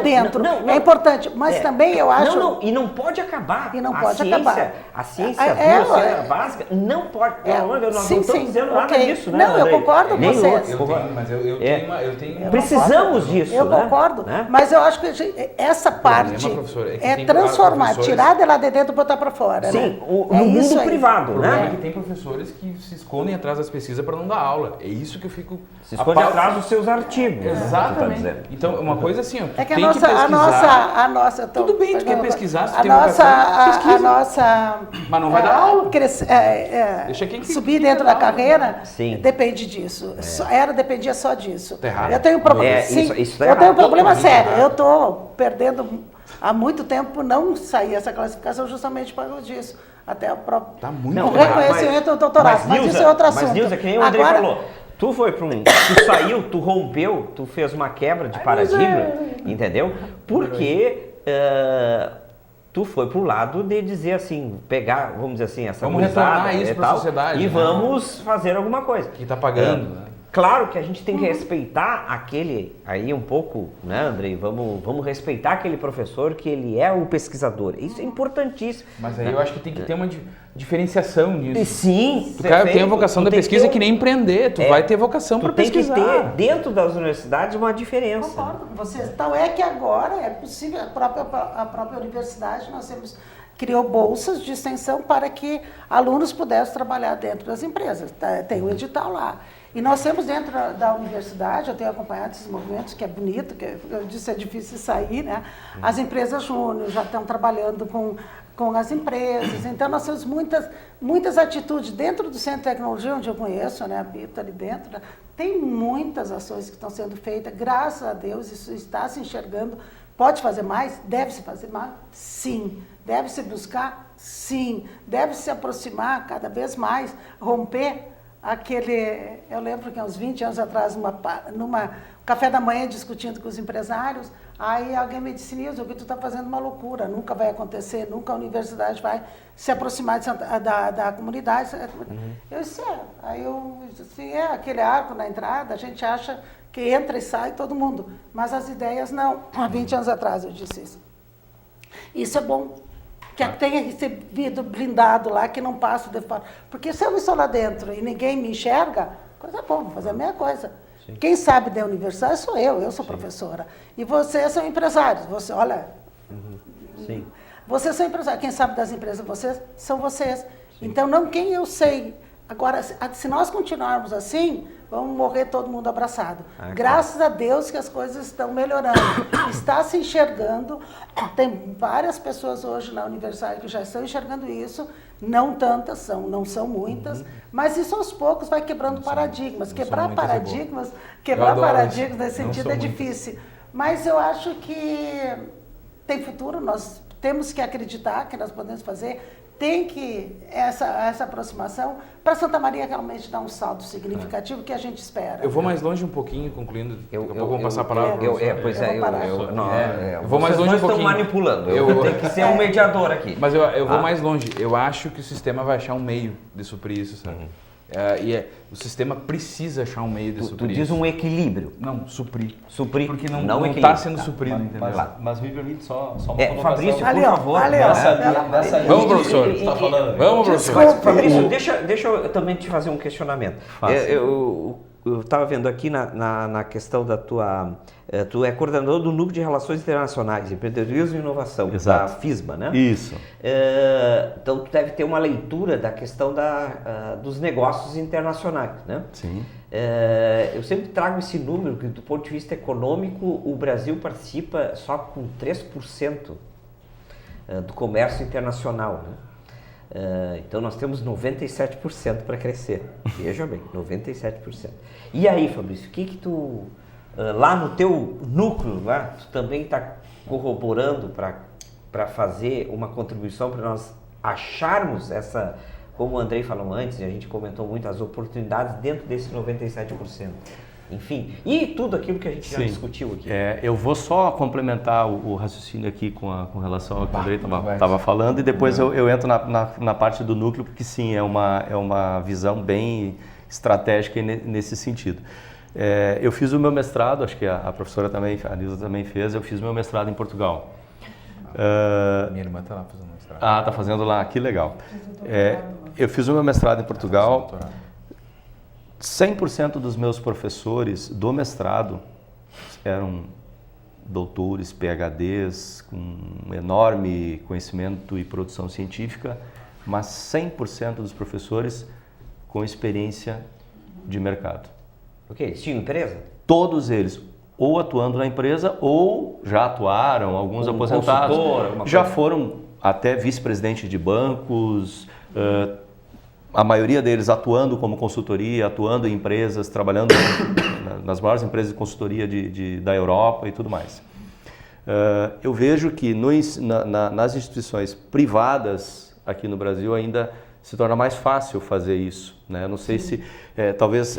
dentro, não. é importante, mas também eu acho... E não pode acabar. E não A pode ciência, acabar. A ciência básica não pode. Pelo amor de Deus, nós não estamos dizendo nada ok. disso, né? Não, eu Andrei? concordo com Nem vocês. Eu tenho Precisamos disso, Eu né? concordo, Né? mas eu acho que essa parte professor, é que é tem transformar, professores- tirar de lá de dentro e botar para fora. Sim, né? no isso mundo aí. privado, O problema é né? que tem professores que se escondem atrás das pesquisas para não dar aula. É isso que eu fico... Se esconde atrás dos seus artigos. né? Exatamente. Tu tá dizendo. Então, uma coisa assim, ó, tu É que tem a que pesquisar, nossa, eu tô- Tudo bem, tu quer pesquisar, se tu a tem nossa, vocação, pesquisa. a nossa, Mas não vai dar aula. Deixa quem que subir quer dentro dar da aula. carreira Sim. depende disso. Dependia só disso. Tá errado. Eu tenho um problema. É, Sim, isso tá eu tenho um errado. problema Totalmente sério. errado. Eu estou perdendo há muito tempo por não sair essa classificação justamente por causa disso. Até o próprio Tá muito o errado. reconhecimento do doutorado. Mas isso é outro assunto. Mas Nilza, que nem o André Agora, falou. Tu foi para tu saiu, tu rompeu, tu fez uma quebra de paradigma, entendeu? Porque tu foi pro lado de dizer assim, pegar, vamos dizer assim, essa Vamos gurizada retornar isso e para a tal, sociedade, e né? vamos fazer alguma coisa. Que está pagando, né? Claro que a gente tem que respeitar aquele, aí um pouco, né, Andrei? Vamos respeitar aquele professor que ele é o pesquisador. Isso é importantíssimo. Mas aí eu acho que tem que ter uma diferenciação nisso. E sim, Tu cara, tem a vocação da pesquisa que nem emprender, tu vai ter vocação para pesquisar. Tu tem que ter dentro das universidades uma diferença. Concordo com vocês. Então é que agora é possível, a própria universidade, criou bolsas de extensão para que alunos pudessem trabalhar dentro das empresas. Tem o edital lá. E nós temos dentro da universidade, eu tenho acompanhado esses movimentos, que é bonito, que eu disse é difícil sair, né? As empresas júnior já estão trabalhando com as empresas. Então, nós temos muitas atitudes dentro do Centro de Tecnologia, onde eu conheço, né, a Bita ali dentro, né? Tem muitas ações que estão sendo feitas, graças a Deus, isso está se enxergando. Pode fazer mais? Deve se fazer mais? Sim. Deve se buscar? Sim. Deve se aproximar cada vez mais, romper eu lembro que há uns 20 anos atrás, numa café da manhã, discutindo com os empresários, aí alguém me disse, Nilson, o que tu está fazendo uma loucura, nunca vai acontecer, nunca a universidade vai se aproximar da comunidade. Eu disse, aí eu disse, aquele arco na entrada, a gente acha que entra e sai todo mundo, mas as ideias não. Há 20 anos atrás eu disse isso. Isso é bom. Que tenha recebido blindado lá, que não passo de fora. Porque se eu estou lá dentro e ninguém me enxerga, coisa boa, vou fazer a mesma coisa. Sim. Quem sabe da universidade sou eu sou professora. E vocês são empresários. Você, olha, Sim. Vocês são empresários. Quem sabe das empresas são vocês. Sim. Então, não quem eu sei. Agora, se nós continuarmos assim, vamos morrer todo mundo abraçado. Graças a Deus que as coisas estão melhorando. Está se enxergando. Tem várias pessoas hoje na universidade que já estão enxergando isso. Não tantas, não são muitas. Mas isso aos poucos vai quebrando paradigmas. Quebrar paradigmas nesse sentido é difícil. Mas eu acho que tem futuro. Nós temos que acreditar que nós podemos fazer. Tem que essa aproximação para Santa Maria realmente dar um salto significativo que a gente espera. Eu vou mais longe um pouquinho, concluindo. Daqui a pouco vamos passar a palavra. Eu vou mais longe um pouquinho. Estão manipulando. Eu tenho que ser um mediador aqui. Mas eu vou mais longe. Eu acho que o sistema vai achar um meio de suprir isso, sabe? O sistema precisa achar um meio de suprir. Tu diz um equilíbrio. Não, suprir. Suprir. Porque não está sendo suprido, entendeu? Mas me permite só uma colocação. Fabrício, por favor. Vamos, professor. Vamos, professor. Fabrício, deixa eu também te fazer um questionamento. Eu estava vendo aqui na questão da tua... Tu é coordenador do Núcleo de Relações Internacionais, Empreendedorismo e Inovação, da FISMA, né? Isso. Então, tu deve ter uma leitura da questão dos negócios internacionais, né? Sim. Eu sempre trago esse número que, do ponto de vista econômico, o Brasil participa só com 3% do comércio internacional, né? Então, nós temos 97% para crescer. Veja bem, 97%. E aí, Fabrício, o que tu... lá no teu núcleo, lá, tu também está corroborando para fazer uma contribuição para nós acharmos essa, como o Andrei falou antes, e a gente comentou muito, as oportunidades dentro desse 97%. Enfim, e tudo aquilo que a gente já discutiu aqui. Eu vou só complementar o raciocínio aqui com relação ao que o Andrei estava falando, e depois eu entro na parte do núcleo, porque sim, é uma visão bem estratégica nesse sentido. Eu fiz o meu mestrado, acho que a professora também, a Nilza também fez, eu fiz o meu mestrado em Portugal. Minha irmã está lá fazendo mestrado. Ah, está fazendo lá, que legal. Eu fiz o meu mestrado em Portugal, 100% dos meus professores do mestrado eram doutores, PhDs, com um enorme conhecimento e produção científica, mas 100% dos professores com experiência de mercado. Ok, eles tinham empresa? Todos eles, ou atuando na empresa, ou já atuaram, alguns aposentados, já foram até vice-presidente de bancos, a maioria deles atuando como consultoria, atuando em empresas, trabalhando nas maiores empresas de consultoria da Europa e tudo mais. Eu vejo que nas instituições privadas aqui no Brasil ainda se torna mais fácil fazer isso, né? Não sei se talvez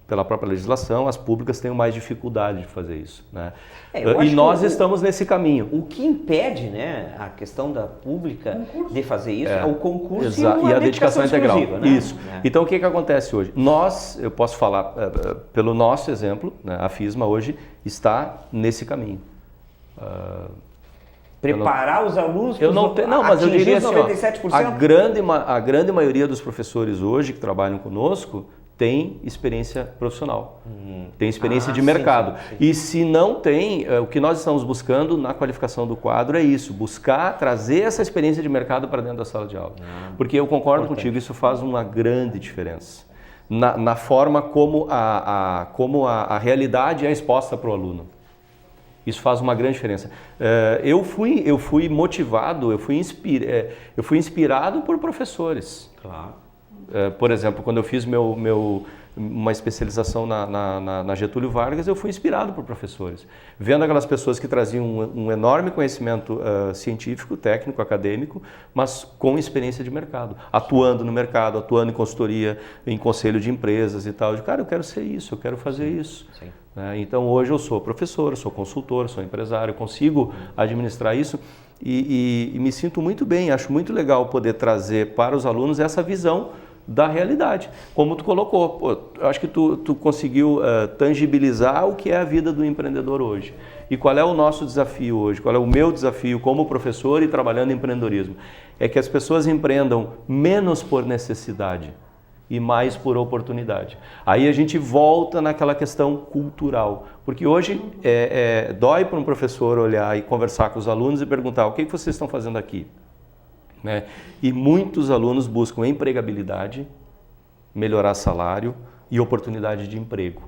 pela própria legislação, as públicas têm mais dificuldade de fazer isso, né? Eu E acho nós que estamos nesse caminho. o que impede, né, a questão da pública de fazer isso é o concurso E a dedicação integral. exclusiva, né? Isso. Então, o que acontece hoje? Eu posso falar pelo nosso exemplo, né? A FISMA hoje está nesse caminho. Preparar os alunos mas eu diria assim, 97%? A grande maioria dos professores hoje que trabalham conosco tem experiência profissional, tem experiência de mercado. Sim. E se não tem, o que nós estamos buscando na qualificação do quadro é isso, buscar trazer essa experiência de mercado para dentro da sala de aula. Porque eu concordo contigo, isso faz uma grande diferença na forma como a realidade é exposta para o aluno. Isso faz uma grande diferença. Eu fui motivado, eu fui inspirado por professores. Claro. Por exemplo, quando eu fiz uma especialização na Getúlio Vargas, eu fui inspirado por professores. Vendo aquelas pessoas que traziam um enorme conhecimento científico, técnico, acadêmico, mas com experiência de mercado. Atuando no mercado, atuando em consultoria, em conselho de empresas e tal. Cara, eu quero ser isso, eu quero fazer isso. Sim. Então, hoje eu sou professor, sou consultor, sou empresário, consigo administrar isso e me sinto muito bem. Acho muito legal poder trazer para os alunos essa visão da realidade. Como tu colocou, eu acho que tu conseguiu tangibilizar o que é a vida do empreendedor hoje. E qual é o nosso desafio hoje? Qual é o meu desafio como professor e trabalhando em empreendedorismo? É que as pessoas empreendam menos por necessidade e mais por oportunidade. Aí a gente volta naquela questão cultural, porque hoje dói para um professor olhar e conversar com os alunos e perguntar: o que vocês estão fazendo aqui? Né? E muitos alunos buscam empregabilidade, melhorar salário e oportunidade de emprego.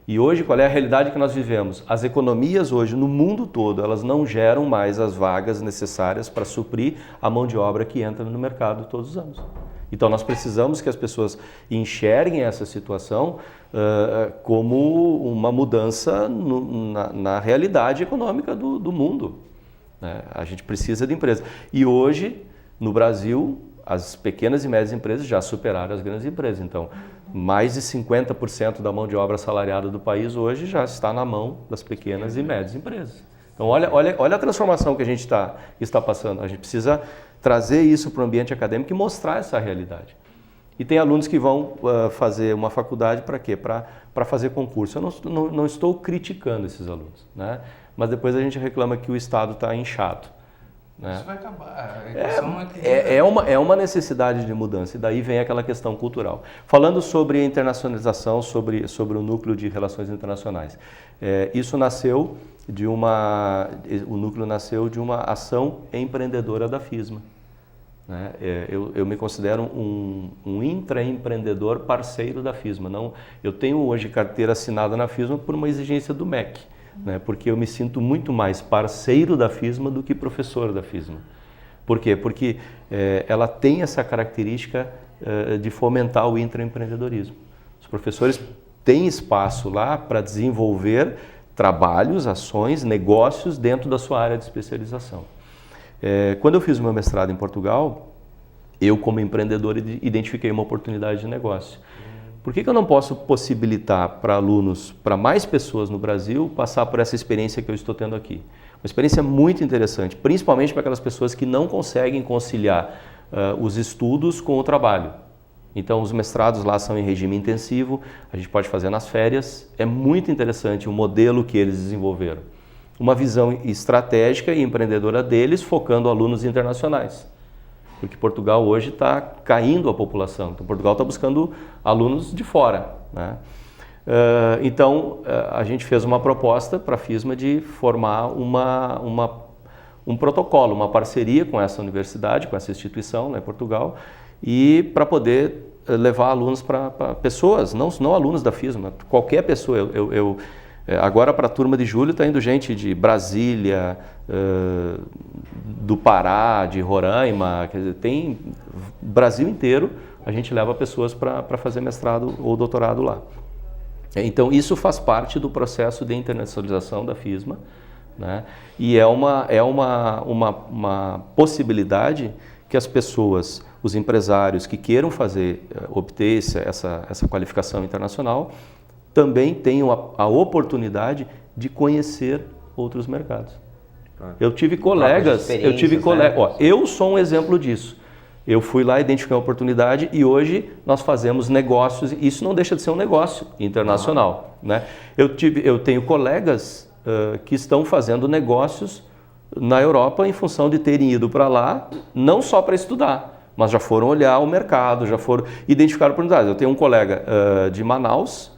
E hoje, qual é a realidade que nós vivemos? As economias hoje, no mundo todo, elas não geram mais as vagas necessárias para suprir a mão de obra que entra no mercado todos os anos. Então, nós precisamos que as pessoas enxerguem essa situação como uma mudança na realidade econômica do mundo. Né? A gente precisa de empresas. E hoje, no Brasil, as pequenas e médias empresas já superaram as grandes empresas. Então, mais de 50% da mão de obra assalariada do país hoje já está na mão das pequenas e médias empresas. Então, olha a transformação que a gente está passando. A gente precisa trazer isso para o ambiente acadêmico e mostrar essa realidade. E tem alunos que vão fazer uma faculdade para quê? Para fazer concurso. Eu não estou criticando esses alunos, né? Mas depois a gente reclama que o Estado está inchado. Né? Isso vai acabar. A equação É uma necessidade de mudança, e daí vem aquela questão cultural. Falando sobre a internacionalização, sobre o núcleo de relações internacionais. Isso nasceu o núcleo nasceu de uma ação empreendedora da FISMA. Né? Eu me considero um intraempreendedor parceiro da FISMA. Eu tenho hoje carteira assinada na FISMA por uma exigência do MEC. Né? Porque eu me sinto muito mais parceiro da FISMA do que professor da FISMA. Por quê? Porque ela tem essa característica de fomentar o intraempreendedorismo. Os professores têm espaço lá para desenvolver trabalhos, ações, negócios dentro da sua área de especialização. Quando eu fiz o meu mestrado em Portugal, eu, como empreendedor, identifiquei uma oportunidade de negócio. Por que eu não posso possibilitar para alunos, para mais pessoas no Brasil, passar por essa experiência que eu estou tendo aqui? Uma experiência muito interessante, principalmente para aquelas pessoas que não conseguem conciliar os estudos com o trabalho. Então, os mestrados lá são em regime intensivo, a gente pode fazer nas férias. É muito interessante o modelo que eles desenvolveram. Uma visão estratégica e empreendedora deles, focando alunos internacionais. Porque Portugal hoje está caindo a população. Então, Portugal está buscando alunos de fora. Né? Então, a gente fez uma proposta para a FISMA de formar um protocolo, uma parceria com essa universidade, com essa instituição lá em Portugal, e para poder levar alunos para pessoas, não alunos da FISMA, qualquer pessoa. Agora, para a turma de julho, está indo gente de Brasília, do Pará, de Roraima, quer dizer, tem Brasil inteiro, a gente leva pessoas para fazer mestrado ou doutorado lá. Então, isso faz parte do processo de internacionalização da FISMA, né? E é uma possibilidade que as pessoas os empresários que queiram obter essa qualificação internacional, também tenham a oportunidade de conhecer outros mercados. Claro. Eu tive colegas, né? eu sou um exemplo disso. Eu fui lá, identifiquei uma oportunidade e hoje nós fazemos negócios, e isso não deixa de ser um negócio internacional, né? Eu tenho colegas que estão fazendo negócios na Europa em função de terem ido para lá, não só para estudar, mas já foram olhar o mercado, já foram identificar oportunidades. Eu tenho um colega de Manaus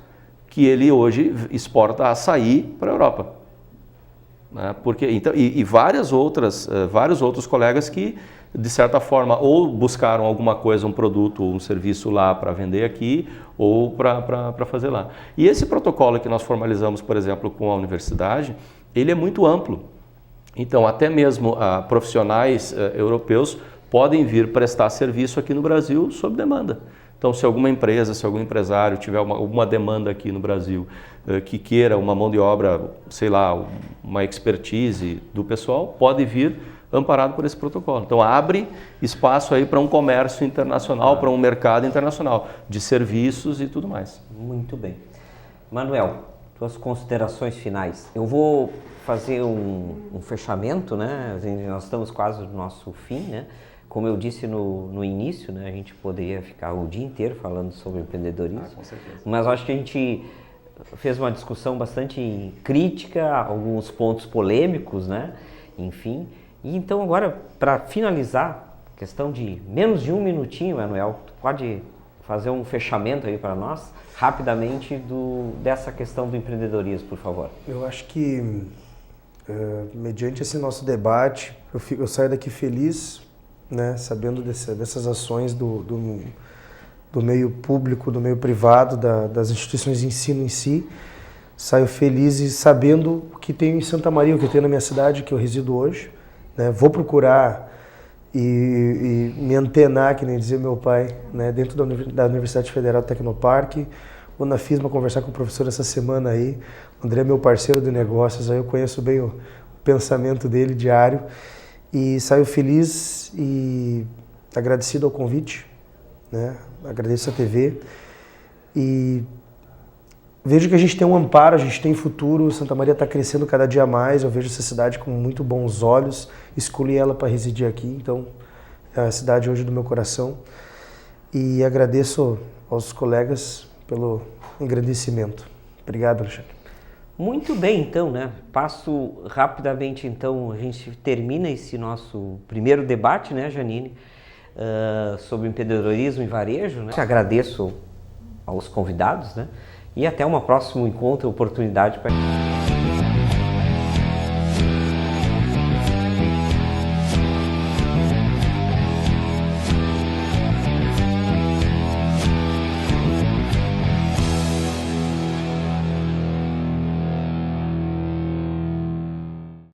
que ele hoje exporta açaí para a Europa. Né? Então, vários outros colegas que, de certa forma, ou buscaram alguma coisa, um produto ou um serviço lá para vender aqui, ou para fazer lá. E esse protocolo que nós formalizamos, por exemplo, com a universidade, ele é muito amplo. Então, até mesmo profissionais europeus podem vir prestar serviço aqui no Brasil sob demanda. Então, se alguma empresa, se algum empresário tiver alguma demanda aqui no Brasil que queira uma mão de obra, sei lá, uma expertise do pessoal, pode vir amparado por esse protocolo. Então, abre espaço aí para um comércio internacional, para um mercado internacional de serviços e tudo mais. Muito bem. Manuel, tuas considerações finais. Eu vou fazer um fechamento, né? Nós estamos quase no nosso fim, né? Como eu disse no início, né? A gente poderia ficar o dia inteiro falando sobre empreendedorismo. Com certeza. Mas acho que a gente fez uma discussão bastante crítica, alguns pontos polêmicos, né? Enfim. E então agora, para finalizar, questão de menos de um minutinho, Manuel, tu pode fazer um fechamento aí para nós, rapidamente, dessa questão do empreendedorismo, por favor. Eu acho que, mediante esse nosso debate, eu saio daqui feliz, né, sabendo dessas ações do meio público, do meio privado, das instituições de ensino em si. Saio feliz e sabendo o que tenho em Santa Maria, o que tenho na minha cidade, que eu resido hoje. Né, vou procurar e me antenar, que nem dizia meu pai, né, dentro da Universidade Federal Tecnoparque. Vou na FISMA conversar com o professor essa semana aí. O André é meu parceiro de negócios, aí eu conheço bem o pensamento dele diário. E saio feliz e agradecido ao convite, né? Agradeço a TV e vejo que a gente tem um amparo, a gente tem futuro. Santa Maria está crescendo cada dia mais, eu vejo essa cidade com muito bons olhos, escolhi ela para residir aqui, então é a cidade hoje do meu coração. E agradeço aos colegas pelo engrandecimento. Obrigado, Alexandre. Muito bem, então, né? Passo rapidamente, então, a gente termina esse nosso primeiro debate, né, Janine, sobre empreendedorismo e varejo, né? Agradeço aos convidados, né? E até uma próximo encontro, oportunidade para